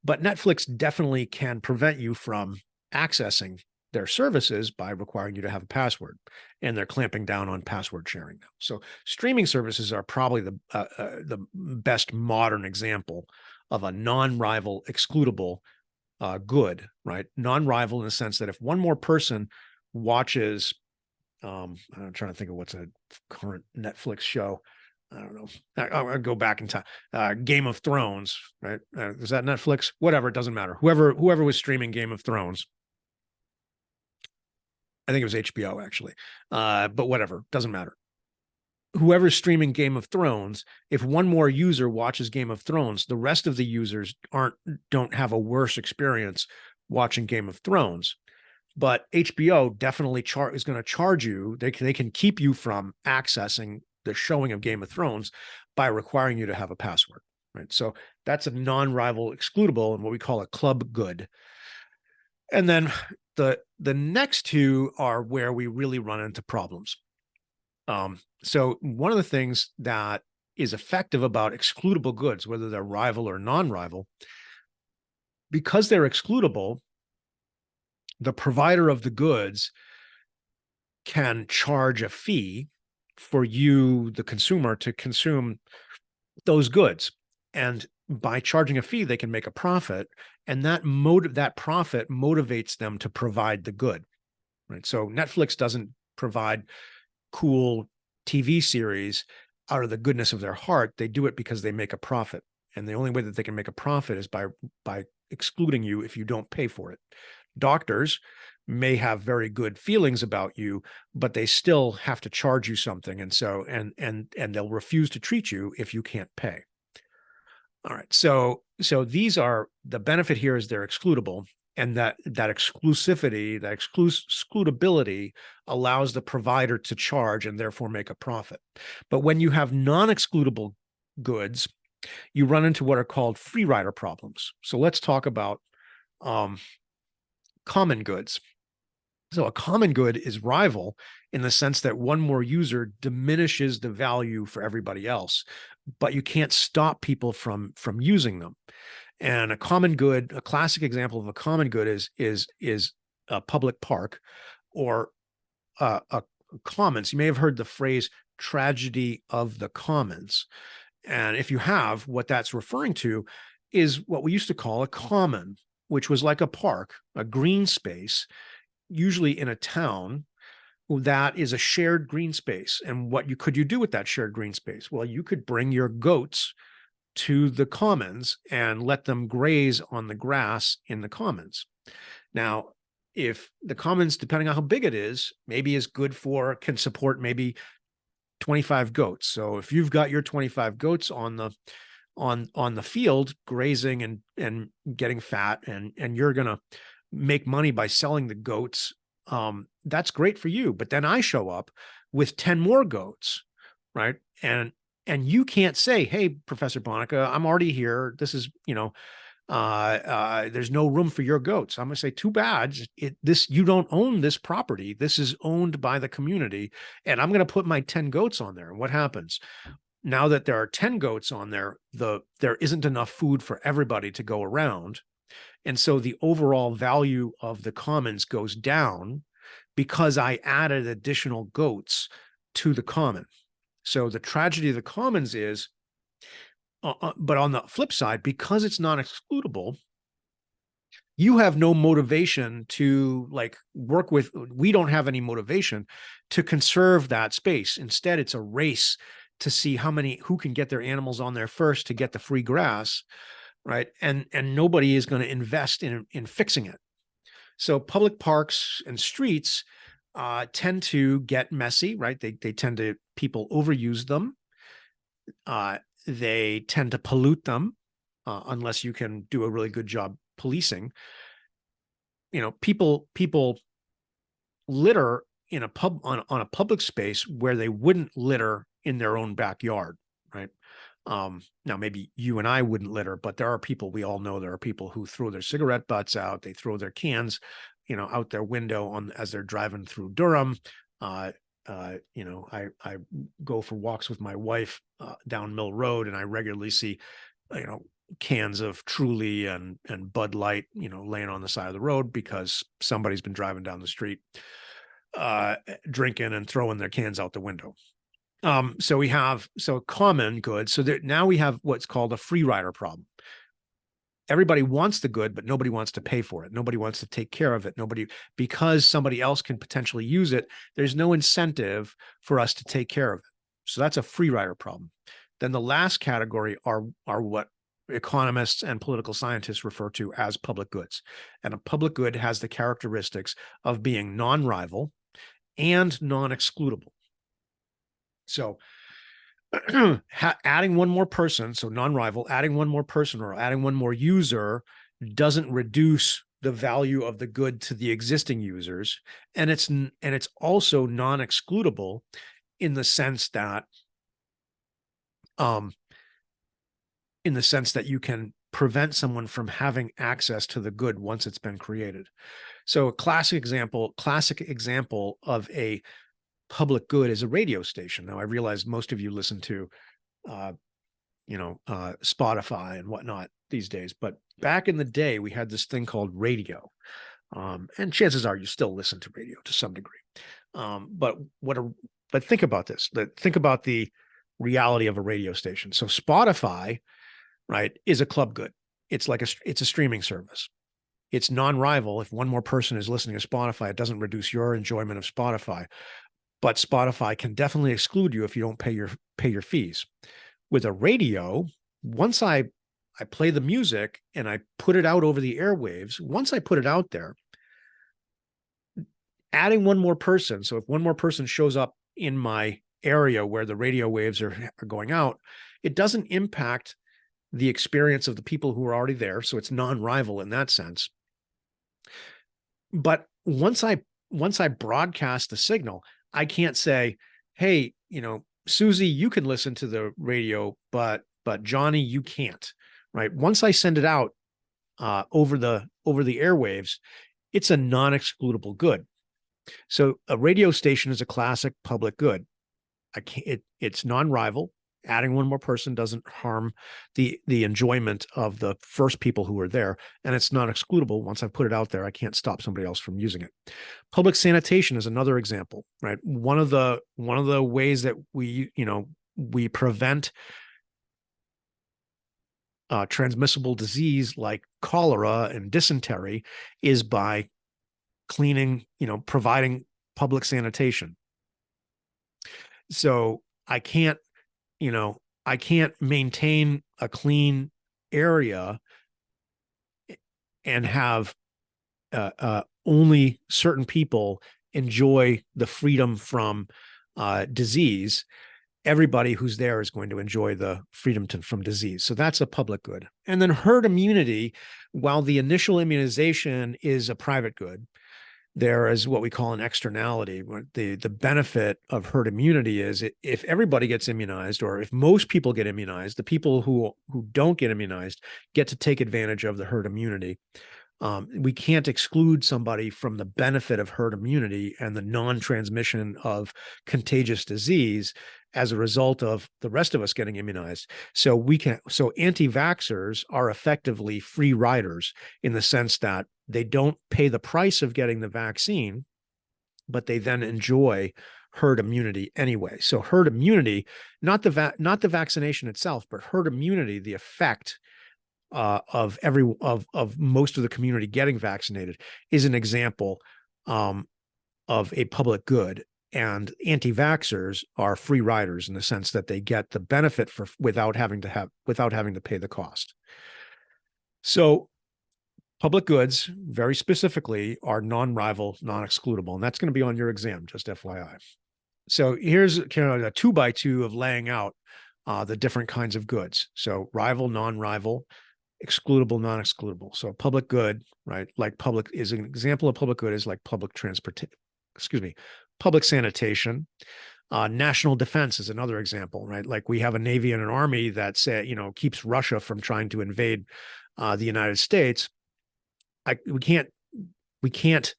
S1: But Netflix definitely can prevent you from accessing their services by requiring you to have a password, and they're clamping down on password sharing now. So streaming services are probably the best modern example of a non-rival excludable good, right? Non-rival in the sense that if one more person watches, I'm trying to think of what's a current Netflix show. I don't know. I'll go back in time. Game of Thrones, right? Is that Netflix? Whatever, it doesn't matter. Whoever was streaming Game of Thrones, I think it was HBO actually, but whatever, doesn't matter. Whoever's streaming Game of Thrones, if one more user watches Game of Thrones, the rest of the users don't have a worse experience watching Game of Thrones. But HBO definitely is going to charge you. They can keep you from accessing the showing of Game of Thrones by requiring you to have a password, right? So that's a non-rival excludable and what we call a club good. And then the next two are where we really run into problems. So one of the things that is effective about excludable goods, whether they're rival or non-rival, because they're excludable, the provider of the goods can charge a fee for you, the consumer, to consume those goods. And by charging a fee, they can make a profit. And that profit motivates them to provide the good, right? So Netflix doesn't provide cool TV series out of the goodness of their heart. They do it because they make a profit. And the only way that they can make a profit is by excluding you if you don't pay for it. Doctors may have very good feelings about you, but they still have to charge you something. And so, and they'll refuse to treat you if you can't pay. All right. So these are, the benefit here is they're excludable, and that exclusivity, that excludability allows the provider to charge and therefore make a profit. But when you have non-excludable goods, you run into what are called free rider problems. So let's talk about common goods. So a common good is rival in the sense that one more user diminishes the value for everybody else, but you can't stop people from using them. And a common good, a classic example of a common good is a public park or a commons. You may have heard the phrase tragedy of the commons. And if you have, what that's referring to is what we used to call a common, which was like a park, a green space, usually in a town, that is a shared green space. And what could you do with that shared green space? Well, you could bring your goats to the commons and let them graze on the grass in the commons. Now, if the commons, depending on how big it is, maybe is good for, can support maybe 25 goats. So if you've got your 25 goats on the field grazing and getting fat, and you're going to make money by selling the goats, that's great for you. But then I show up with 10 more goats, right? And you can't say, hey, Professor Bonica, I'm already here. This is, there's no room for your goats. I'm going to say, too bad. You don't own this property. This is owned by the community. And I'm going to put my 10 goats on there. And what happens? Now that there are 10 goats on there, there isn't enough food for everybody to go around. And so the overall value of the commons goes down because I added additional goats to the common. So the tragedy of the commons is, but on the flip side, because it's not excludable, you have no motivation to work with, we don't have any motivation to conserve that space. Instead, it's a race to see who can get their animals on there first to get the free grass, right? And nobody is going to invest in fixing it. So public parks and streets tend to get messy, right? They tend to, people overuse them. They tend to pollute them unless you can do a really good job policing. People litter in a on a public space where they wouldn't litter in their own backyard, right? Now maybe you and I wouldn't litter, but there are people, we all know there are people who throw their cigarette butts out. They throw their cans, out their window as they're driving through Durham. I go for walks with my wife down Mill Road, and I regularly see, cans of Truly and Bud Light, laying on the side of the road because somebody's been driving down the street, drinking and throwing their cans out the window. So we have common goods. So now we have what's called a free rider problem. Everybody wants the good, but nobody wants to pay for it. Nobody wants to take care of it. Because somebody else can potentially use it, there's no incentive for us to take care of it. So that's a free rider problem. Then the last category are what economists and political scientists refer to as public goods. And a public good has the characteristics of being non-rival and non-excludable. So adding one more person, so non-rival, adding one more person or adding one more user doesn't reduce the value of the good to the existing users, and it's also non-excludable in the sense that um, you can prevent someone from having access to the good once it's been created. So a classic example of a public good is a radio station. Now I realize most of you listen to Spotify and whatnot these days, but back in the day we had this thing called radio. And chances are you still listen to radio to some degree. But think about this. Think about the reality of a radio station. So Spotify, right, is a club good. It's a streaming service. It's non-rival. If one more person is listening to Spotify, it doesn't reduce your enjoyment of Spotify. But Spotify can definitely exclude you if you don't pay your fees. With a radio, once I play the music and I put it out over the airwaves, once I put it out there, adding one more person, so if one more person shows up in my area where the radio waves are going out, it doesn't impact the experience of the people who are already there. So it's non-rival in that sense. But once I broadcast the signal, I can't say, hey, Susie, you can listen to the radio, but Johnny, you can't, right? Once I send it out over the airwaves, it's a non-excludable good. So a radio station is a classic public good. It's non-rival. Adding one more person doesn't harm the enjoyment of the first people who are there, and it's not excludable. Once I put it out there, I can't stop somebody else from using it. Public sanitation is another example, right? One of the ways that we prevent transmissible disease like cholera and dysentery is by providing public sanitation. So I can't maintain a clean area and have only certain people enjoy the freedom from disease. Everybody who's there is going to enjoy the freedom from disease. So that's a public good. And then herd immunity, while the initial immunization is a private good, there is what we call an externality. The benefit of herd immunity is if everybody gets immunized, or if most people get immunized, the people who don't get immunized get to take advantage of the herd immunity. We can't exclude somebody from the benefit of herd immunity and the non-transmission of contagious disease as a result of the rest of us getting immunized. So anti-vaxxers are effectively free riders in the sense that they don't pay the price of getting the vaccine, but they then enjoy herd immunity anyway. So herd immunity, not the vaccination itself, but herd immunity, the effect of most of the community getting vaccinated, is an example of a public good. And anti-vaxxers are free riders in the sense that they get the benefit without having to pay the cost. So public goods, very specifically, are non-rival, non-excludable, and that's going to be on your exam, just FYI. So here's kind of a 2x2 of laying out the different kinds of goods. So rival, non-rival, excludable, non-excludable. So public good, right? Like public is an example of public good is like public sanitation. National defense is another example, right? Like we have a Navy and an Army that keeps Russia from trying to invade the United States. We can't,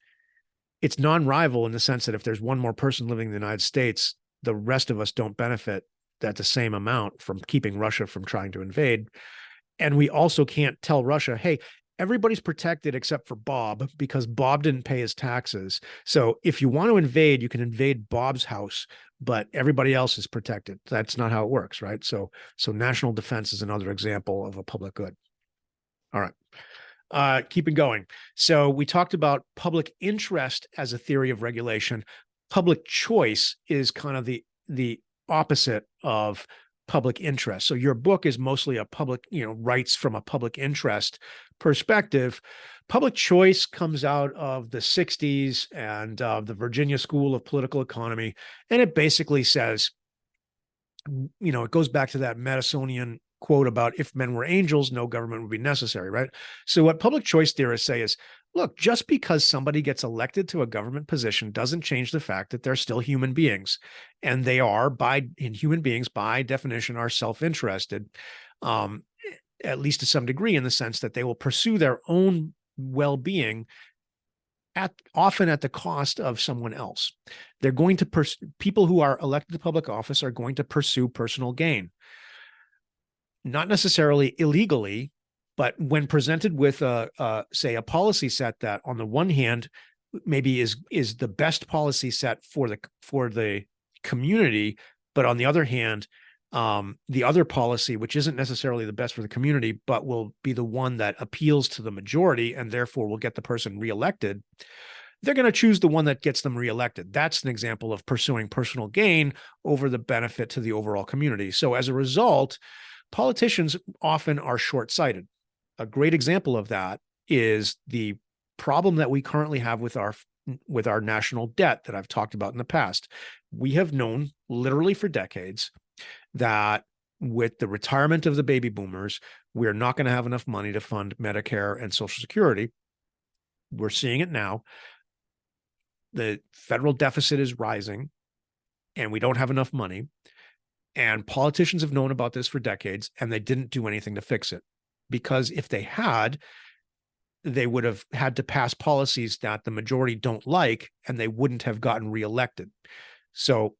S1: it's non-rival in the sense that if there's one more person living in the United States, the rest of us don't benefit at the same amount from keeping Russia from trying to invade. And we also can't tell Russia, hey, everybody's protected except for Bob because Bob didn't pay his taxes. So if you want to invade, you can invade Bob's house, but everybody else is protected. That's not how it works, right? So national defense is another example of a public good. All right. Keeping going. So we talked about public interest as a theory of regulation. Public choice is kind of the opposite of public interest. So your book is mostly a public, writes from a public interest perspective. Public choice comes out of the 60s and the Virginia School of Political Economy. And it basically says, it goes back to that Madisonian quote about if men were angels, no government would be necessary, right? So what public choice theorists say is, look, just because somebody gets elected to a government position doesn't change the fact that they're still human beings. And they are, human beings, by definition, are self-interested, at least to some degree, in the sense that they will pursue their own well-being often at the cost of someone else. They're going to people who are elected to public office are going to pursue personal gain, not necessarily illegally, but when presented with say a policy set that on the one hand maybe is the best policy set for the community, but on the other hand, the other policy, which isn't necessarily the best for the community, but will be the one that appeals to the majority and therefore will get the person reelected, they're going to choose the one that gets them reelected. That's an example of pursuing personal gain over the benefit to the overall community. So as a result, politicians often are short-sighted. A great example of that is the problem that we currently have with our national debt that I've talked about in the past. We have known literally for decades that with the retirement of the baby boomers, we're not going to have enough money to fund Medicare and Social Security. We're seeing it now. The federal deficit is rising and we don't have enough money. And politicians have known about this for decades and they didn't do anything to fix it. Because if they had, they would have had to pass policies that the majority don't like, and they wouldn't have gotten reelected. So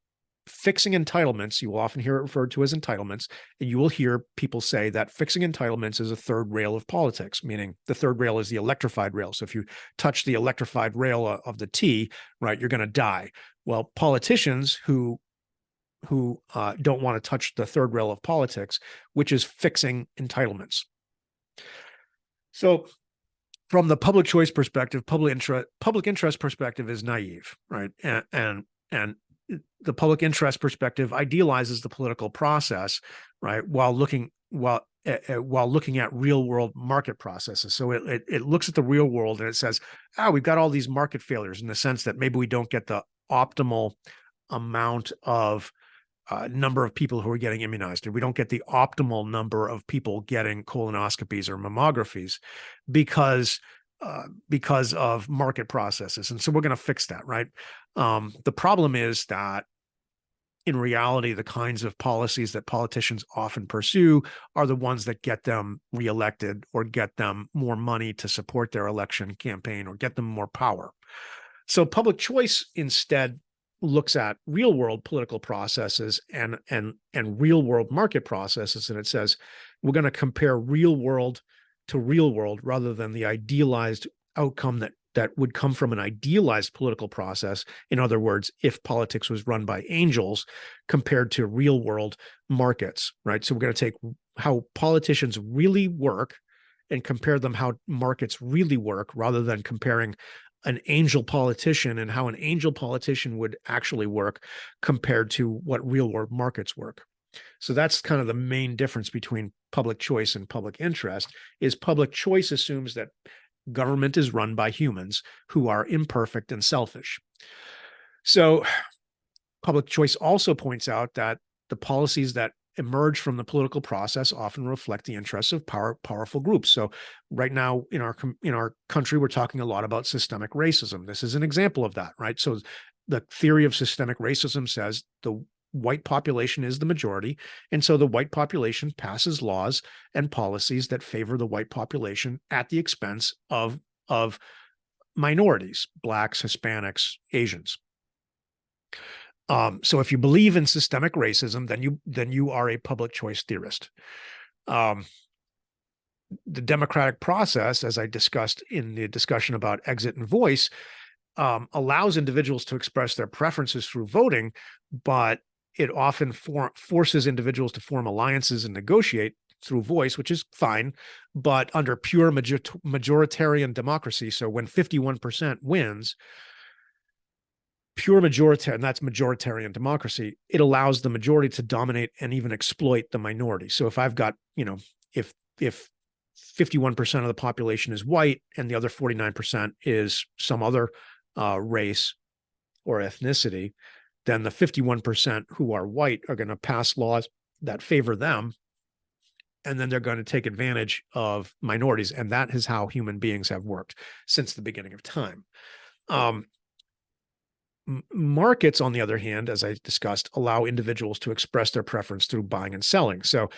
S1: fixing entitlements, you will often hear it referred to as entitlements, and you will hear people say that fixing entitlements is a third rail of politics, meaning the third rail is the electrified rail. So if you touch the electrified rail of the T, right, you're going to die. Well, politicians who don't want to touch the third rail of politics, which is fixing entitlements. So from the public choice perspective, public interest perspective is naive, right? And the public interest perspective idealizes the political process, right? While looking at real world market processes. So it looks at the real world and it says, we've got all these market failures in the sense that maybe we don't get the optimal amount of number of people who are getting immunized, or we don't get the optimal number of people getting colonoscopies or mammographies because of market processes. And so we're going to fix that, right? The problem is that in reality, the kinds of policies that politicians often pursue are the ones that get them reelected or get them more money to support their election campaign or get them more power. So public choice instead looks at real world political processes and real world market processes. And it says, we're going to compare real world to real world rather than the idealized outcome that would come from an idealized political process. In other words, if politics was run by angels compared to real world markets, right? So we're going to take how politicians really work and compare them how markets really work rather than comparing an angel politician and how an angel politician would actually work compared to what real world markets work. So that's kind of the main difference between public choice and public interest. Is public choice assumes that government is run by humans who are imperfect and selfish. So public choice also points out that the policies that emerge from the political process often reflect the interests of powerful groups. So right now in our country, we're talking a lot about systemic racism. This is an example of that, right? So the theory of systemic racism says the white population is the majority, and so the white population passes laws and policies that favor the white population at the expense of minorities, Blacks, Hispanics, Asians. So if you believe in systemic racism, then you are a public choice theorist. The democratic process, as I discussed in the discussion about exit and voice, allows individuals to express their preferences through voting, but it often forces individuals to form alliances and negotiate through voice, which is fine, but under pure majoritarian democracy. So when 51% wins, pure majority, and that's majoritarian democracy, it allows the majority to dominate and even exploit the minority. So if I've got, if 51% of the population is white and the other 49% is some other race or ethnicity, then the 51% who are white are going to pass laws that favor them, and then they're going to take advantage of minorities. And that is how human beings have worked since the beginning of time. Markets, on the other hand, as I discussed, allow individuals to express their preference through buying and selling. So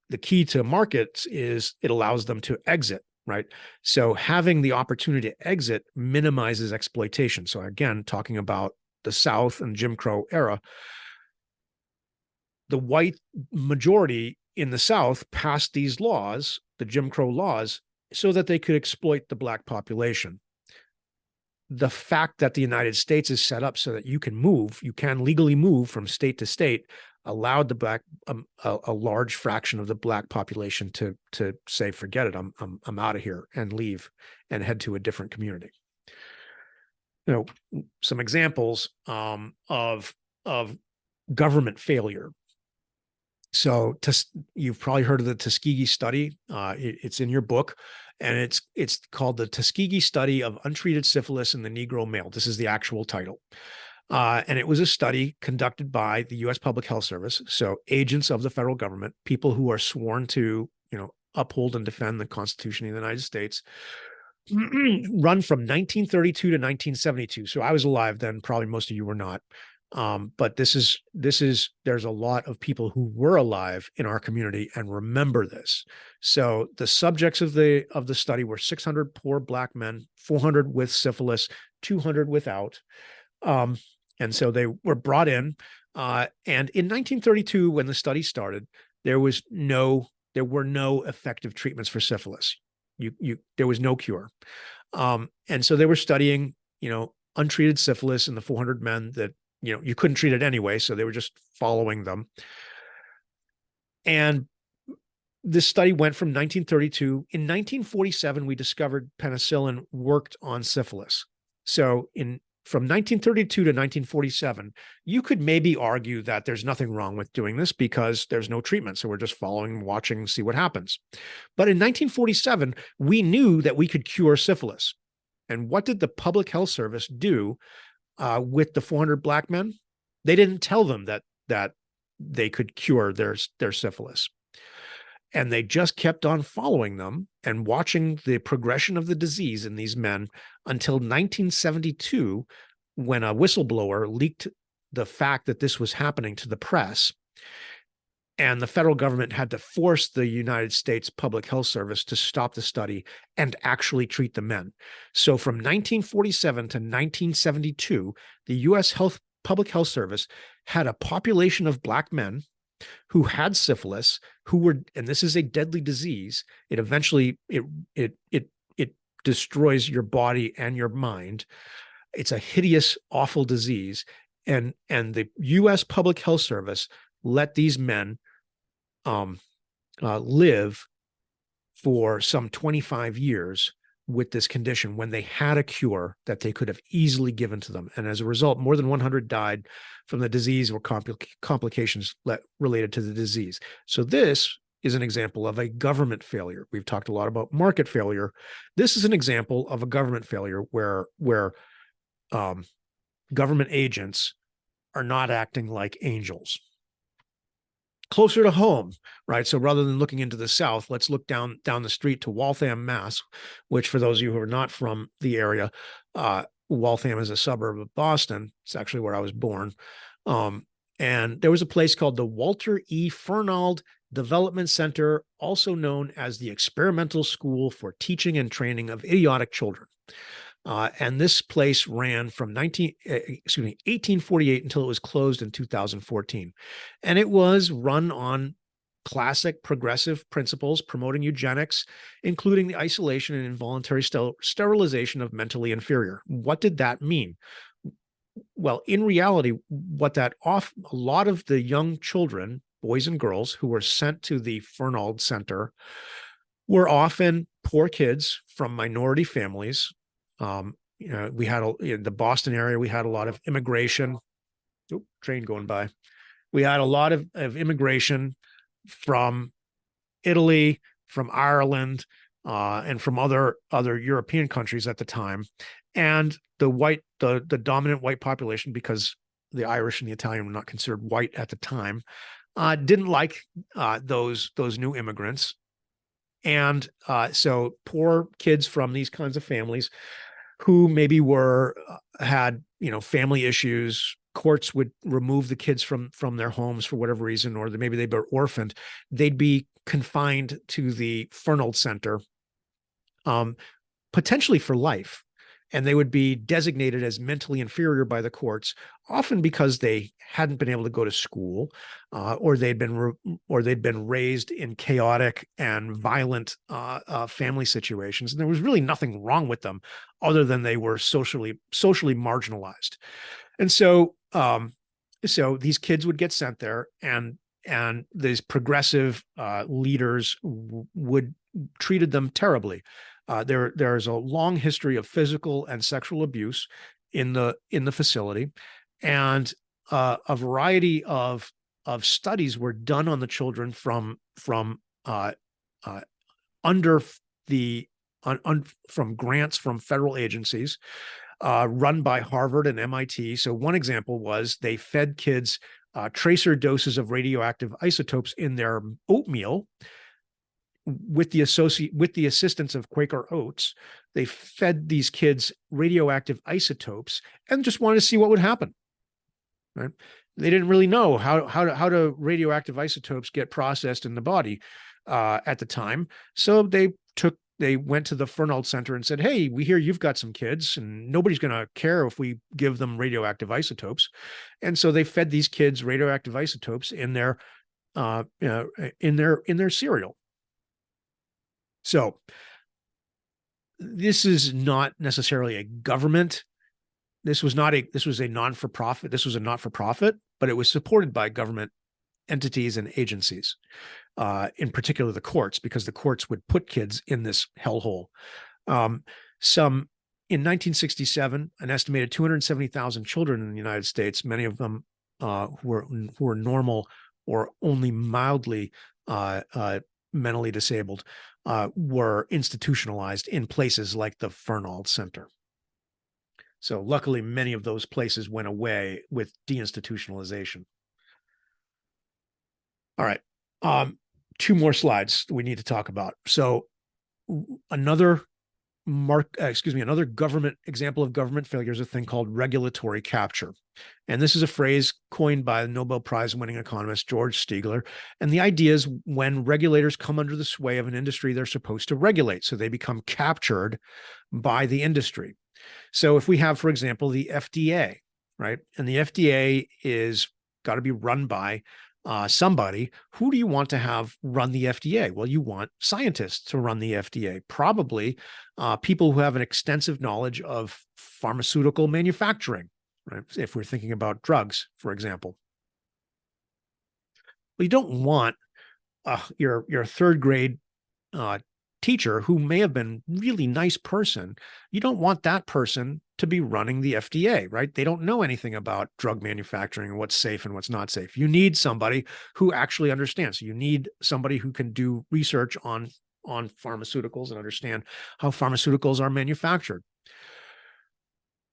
S1: the key to markets is it allows them to exit, right? So having the opportunity to exit minimizes exploitation. So again, talking about the South and Jim Crow era, the white majority in the South passed these laws, the Jim Crow laws, so that they could exploit the black population. The fact that the United States is set up so that you can legally move from state to state, allowed the black a large fraction of the black population to say, forget it, I'm out of here, and leave and head to a different community. Some examples of government failure. So you've probably heard of the Tuskegee study. It's in your book, and it's called the Tuskegee Study of Untreated Syphilis in the Negro Male. This is the actual title. And it was a study conducted by the U.S. Public Health Service, so agents of the federal government, people who are sworn to, uphold and defend the Constitution of the United States, run from 1932 to 1972. So I was alive then. Probably most of you were not. But there's a lot of people who were alive in our community and remember this. So the subjects of the study were 600 poor black men, 400 with syphilis, 200 without. And so they were brought in. And in 1932, when the study started, there were no effective treatments for syphilis. There was no cure. And so they were studying, untreated syphilis in the 400 men that, you couldn't treat it anyway, so they were just following them. And this study went from 1932. In 1947, we discovered penicillin worked on syphilis. So from 1932 to 1947, you could maybe argue that there's nothing wrong with doing this because there's no treatment. So we're just following, watching, see what happens. But in 1947, we knew that we could cure syphilis. And what did the Public Health Service do with the 400 black men? They didn't tell them that they could cure their syphilis. And they just kept on following them and watching the progression of the disease in these men until 1972, when a whistleblower leaked the fact that this was happening to the press. And the federal government had to force the United States Public Health Service to stop the study and actually treat the men. So from 1947 to 1972, the U.S. Public Health Service had a population of black men who had syphilis, and this is a deadly disease. It eventually, it destroys your body and your mind. It's a hideous, awful disease. And the U.S. Public Health Service let these men live for some 25 years with this condition when they had a cure that they could have easily given to them. And as a result, more than 100 died from the disease or complications related to the disease. So this is an example of a government failure. We've talked a lot about market failure. This is an example of a government failure where government agents are not acting like angels. Closer to home, right? So rather than looking into the South, let's look down the street to Waltham, Mass, which for those of you who are not from the area, Waltham is a suburb of Boston. It's actually where I was born. And there was a place called the Walter E. Fernald Development Center, also known as the Experimental School for Teaching and Training of Idiotic Children. And this place ran from 1848 until it was closed in 2014. And it was run on classic progressive principles promoting eugenics, including the isolation and involuntary sterilization of mentally inferior. What did that mean? Well, in reality, a lot of the young children, boys and girls who were sent to the Fernald Center were often poor kids from minority families. We had in the Boston area, we had a lot of immigration. Train going by. We had a lot of immigration from Italy, from Ireland, and from other European countries at the time. And the dominant white population, because the Irish and the Italian were not considered white at the time, didn't like those new immigrants. And so poor kids from these kinds of families who maybe had family issues, courts would remove the kids from their homes for whatever reason, or maybe they were orphaned. They'd be confined to the Fernald Center, potentially for life, and they would be designated as mentally inferior by the courts, often because they hadn't been able to go to school, or they'd been raised in chaotic and violent family situations, and there was really nothing wrong with them, other than they were socially marginalized. And so these kids would get sent there, and these progressive leaders would treated them terribly. There's a long history of physical and sexual abuse in the facility, and a variety of studies were done on the children from under the from grants from federal agencies run by Harvard and MIT. So one example was they fed kids tracer doses of radioactive isotopes in their oatmeal with the assistance of Quaker Oats. They fed these kids radioactive isotopes and just wanted to see what would happen. Right? They didn't really know how do radioactive isotopes get processed in the body at the time. So they went to the Fernald Center and said, "Hey, we hear you've got some kids, and nobody's going to care if we give them radioactive isotopes." And so they fed these kids radioactive isotopes in their cereal. So this is not necessarily a government. This was a non-for-profit. This was a not-for-profit, but it was supported by government entities and agencies, in particular the courts, because the courts would put kids in this hellhole. In 1967, an estimated 270,000 children in the United States, many of them who were normal or only mildly mentally disabled, were institutionalized in places like the Fernald Center. So luckily, many of those places went away with deinstitutionalization. All right. Two more slides we need to talk about. So another government example of government failure is a thing called regulatory capture. And this is a phrase coined by the Nobel Prize winning economist George Stigler. And the idea is when regulators come under the sway of an industry they're supposed to regulate, so they become captured by the industry. So if we have, for example, the FDA, right? And the FDA is got to be run by somebody. Who do you want to have run the FDA? Well, you want scientists to run the FDA, probably people who have an extensive knowledge of pharmaceutical manufacturing, right? If we're thinking about drugs, for example. Well, you don't want your third grade teacher who may have been a really nice person. You don't want that person to be running the FDA, right? They don't know anything about drug manufacturing and what's safe and what's not safe. You need somebody who actually understands. You need somebody who can do research on pharmaceuticals and understand how pharmaceuticals are manufactured.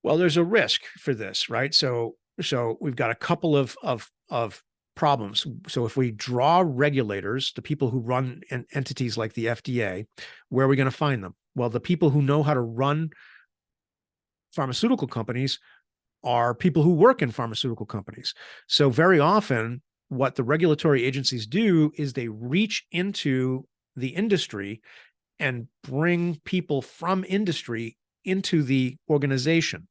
S1: Well, there's a risk for this, right? So we've got a couple of problems. So if we draw regulators, the people who run entities like the FDA, where are we going to find them? Well, the people who know how to run pharmaceutical companies are people who work in pharmaceutical companies. So very often what the regulatory agencies do is they reach into the industry and bring people from industry into the organization.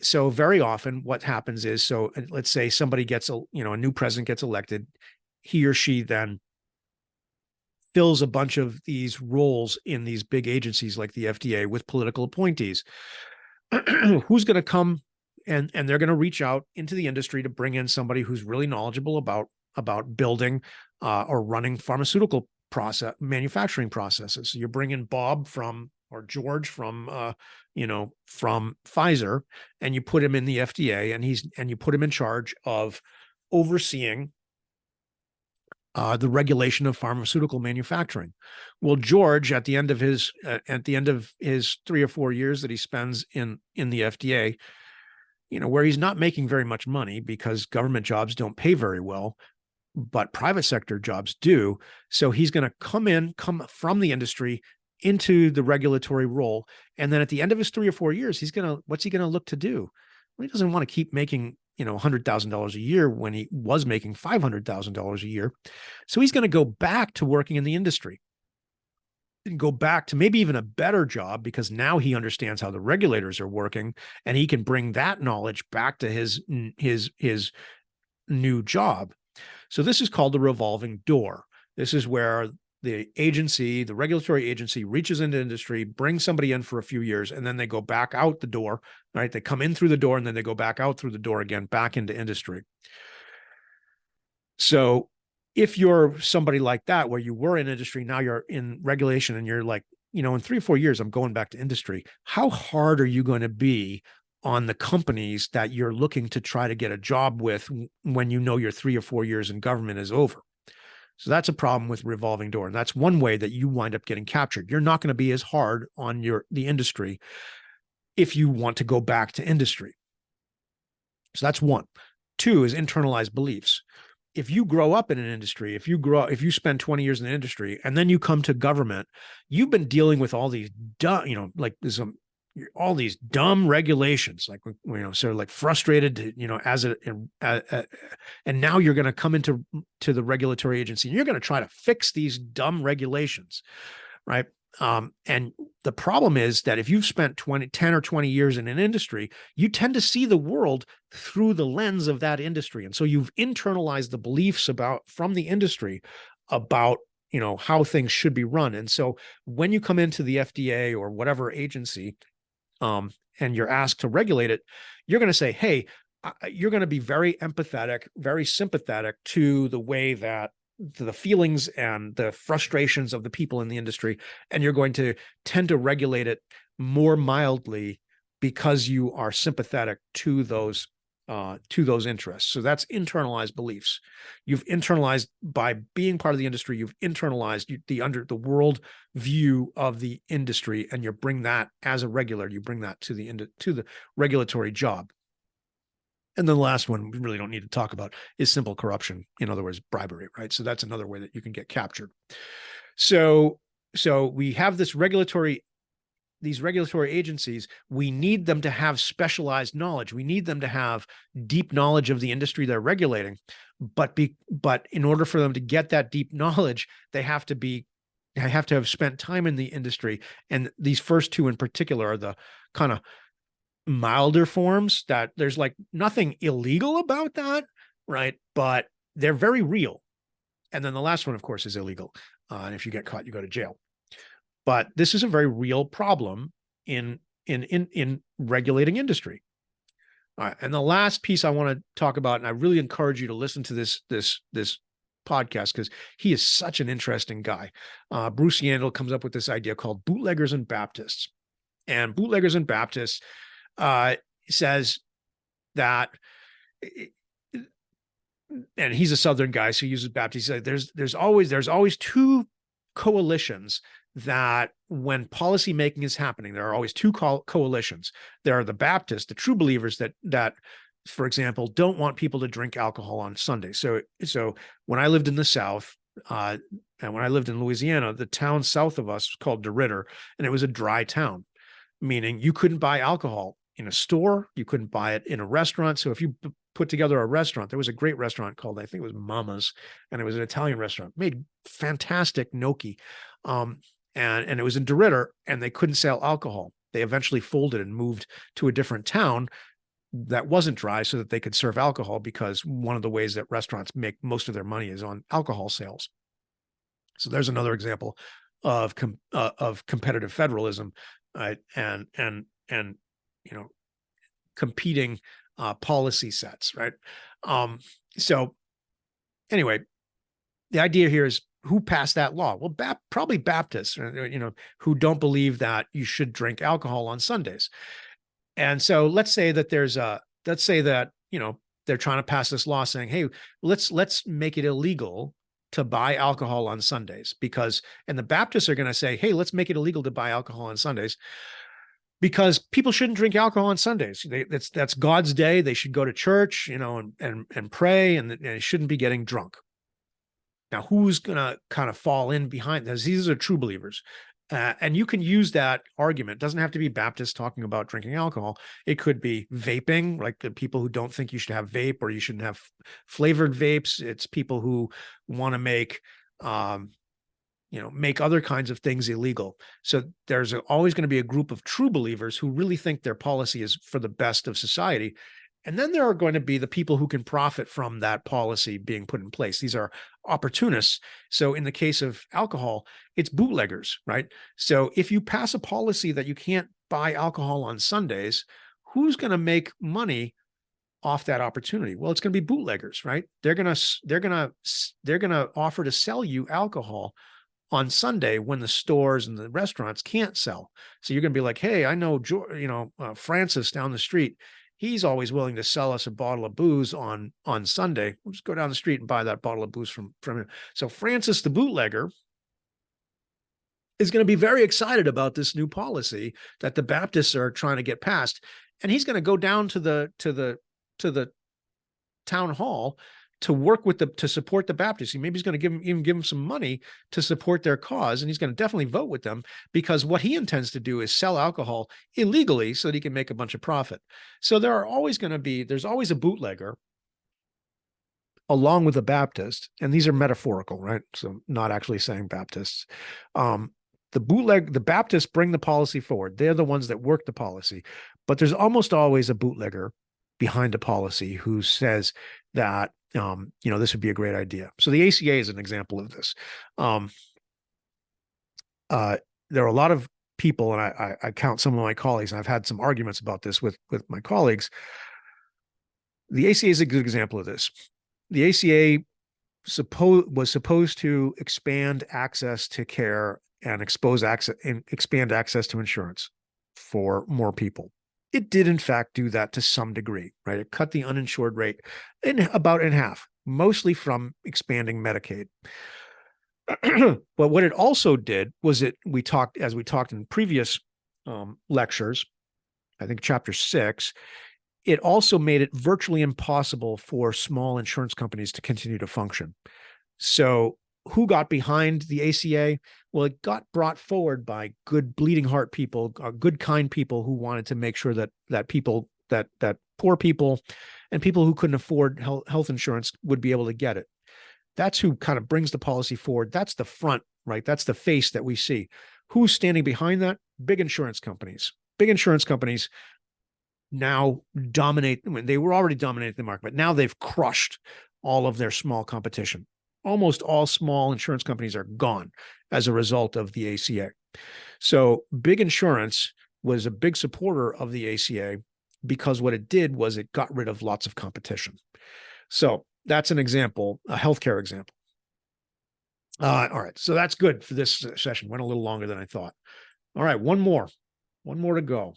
S1: So very often what happens is, so let's say somebody gets a new president gets elected, he or she then fills a bunch of these roles in these big agencies like the FDA with political appointees. Who's going to come and they're going to reach out into the industry to bring in somebody who's really knowledgeable about building or running pharmaceutical manufacturing processes. So you bring in Bob or George from Pfizer, and you put him in the FDA, and you put him in charge of overseeing the regulation of pharmaceutical manufacturing. Well, George, at the end of his 3 or 4 years that he spends in the FDA, where he's not making very much money because government jobs don't pay very well, but private sector jobs do. So he's going to come from the industry into the regulatory role. And then at the end of his 3 or 4 years, what's he going to look to do? Well, he doesn't want to keep making, $100,000 a year when he was making $500,000 a year. So he's going to go back to working in the industry and go back to maybe even a better job, because now he understands how the regulators are working, and he can bring that knowledge back to his new job. So this is called the revolving door. This is where the regulatory agency, reaches into industry, brings somebody in for a few years, and then they go back out the door, right? They come in through the door and then they go back out through the door again, back into industry. So if you're somebody like that, where you were in industry, now you're in regulation, and you're like, in 3 or 4 years, I'm going back to industry, how hard are you going to be on the companies that you're looking to try to get a job with when your 3 or 4 years in government is over? So that's a problem with revolving door. And that's one way that you wind up getting captured. You're not going to be as hard on the industry if you want to go back to industry. So that's one. Two is internalized beliefs. If you grow up in an industry, if you spend 20 years in the industry and then you come to government, you've been dealing with all these dumb, like there's all these dumb regulations, like, sort of like frustrated, and now you're going to come into the regulatory agency and you're going to try to fix these dumb regulations, right? And the problem is that if you've spent 10 or 20 years in an industry, you tend to see the world through the lens of that industry. And so you've internalized the beliefs from the industry about, how things should be run. And so when you come into the FDA or whatever agency, and you're asked to regulate it, you're going to say, hey, you're going to be very empathetic, very sympathetic to the feelings and the frustrations of the people in the industry. And you're going to tend to regulate it more mildly because you are sympathetic to those interests. So that's internalized beliefs. You've internalized, by being part of the industry, you've internalized the world view of the industry, and you bring that as a regular, you bring that to the regulatory job. And then the last one we really don't need to talk about is simple corruption. In other words, bribery, right? So that's another way that you can get captured. So we have these regulatory agencies. We need them to have specialized knowledge. We need them to have deep knowledge of the industry they're regulating. But in order for them to get that deep knowledge, they have to have spent time in the industry. And these first two in particular are the kind of milder forms, that there's like nothing illegal about that, right? But they're very real. And then the last one, of course, is illegal. And if you get caught, you go to jail. But this is a very real problem in regulating industry. All right. And the last piece I want to talk about, and I really encourage you to listen to this podcast, because he is such an interesting guy. Bruce Yandel comes up with this idea called bootleggers and Baptists. And bootleggers and Baptists says that, and he's a Southern guy, so he uses Baptist. He says there's always two coalitions that when policy making is happening, there are always two coalitions. There are the Baptists, the true believers that, for example, don't want people to drink alcohol on Sunday. So when I lived in the South, and when I lived in Louisiana, the town south of us was called DeRidder, and it was a dry town, meaning you couldn't buy alcohol in a store, you couldn't buy it in a restaurant. So if you put together a restaurant, there was a great restaurant called, I think it was Mama's, and it was an Italian restaurant, made fantastic gnocchi. And it was in DeRidder, and they couldn't sell alcohol. They eventually folded and moved to a different town that wasn't dry so that they could serve alcohol, because one of the ways that restaurants make most of their money is on alcohol sales. So there's another example of competitive federalism, and competing policy sets, right? So anyway, the idea here is, who passed that law? Well, probably Baptists, who don't believe that you should drink alcohol on Sundays. And so let's say that they're trying to pass this law saying, hey, let's make it illegal to buy alcohol on Sundays, and the Baptists are going to say, hey, let's make it illegal to buy alcohol on Sundays, because people shouldn't drink alcohol on Sundays. That's God's day. They should go to church, and pray, and they shouldn't be getting drunk. Now, who's going to kind of fall in behind this? These are true believers. And you can use that argument. It doesn't have to be Baptists talking about drinking alcohol. It could be vaping, like the people who don't think you should have vape or you shouldn't have flavored vapes. It's people who want to make other kinds of things illegal. So there's always going to be a group of true believers who really think their policy is for the best of society. And then there are going to be the people who can profit from that policy being put in place. These are opportunists. So in the case of alcohol, it's bootleggers, right? So if you pass a policy that you can't buy alcohol on Sundays, who's going to make money off that opportunity? Well, it's going to be bootleggers, right? They're going to offer to sell you alcohol on Sunday when the stores and the restaurants can't sell. So you're going to be like, hey, I know, Francis down the street. He's always willing to sell us a bottle of booze on Sunday. We'll just go down the street and buy that bottle of booze from him. So Francis, the bootlegger, is going to be very excited about this new policy that the Baptists are trying to get passed. And he's going to go down to the town hall to work with to support the Baptists. Maybe he's going to give them some money to support their cause. And he's going to definitely vote with them, because what he intends to do is sell alcohol illegally so that he can make a bunch of profit. So there's always a bootlegger along with a Baptist. And these are metaphorical, right? So not actually saying Baptists. The Baptists bring the policy forward. They're the ones that work the policy, but there's almost always a bootlegger behind a policy who says that, this would be a great idea. So the ACA is an example of this. There are a lot of people, and I count some of my colleagues, and I've had some arguments about this with my colleagues. The ACA is a good example of this. The ACA was supposed to expand access to care and expand access to insurance for more people. It did, in fact, do that to some degree, right? It cut the uninsured rate about in half, mostly from expanding Medicaid. But what it also did was as we talked in previous lectures, I think chapter 6, it also made it virtually impossible for small insurance companies to continue to function. So who got behind the ACA? Well, it got brought forward by good bleeding heart people, good kind people who wanted to make sure that poor people and people who couldn't afford health insurance would be able to get it. That's who kind of brings the policy forward. That's the front, right? That's the face that we see. Who's standing behind that? Big insurance companies. Big insurance companies now dominate. They were already dominating the market, but now they've crushed all of their small competition. Almost all small insurance companies are gone as a result of the ACA. So big insurance was a big supporter of the ACA because what it did was it got rid of lots of competition. So that's an example, a healthcare example. All right. So that's good for this session. Went a little longer than I thought. All right. One more to go.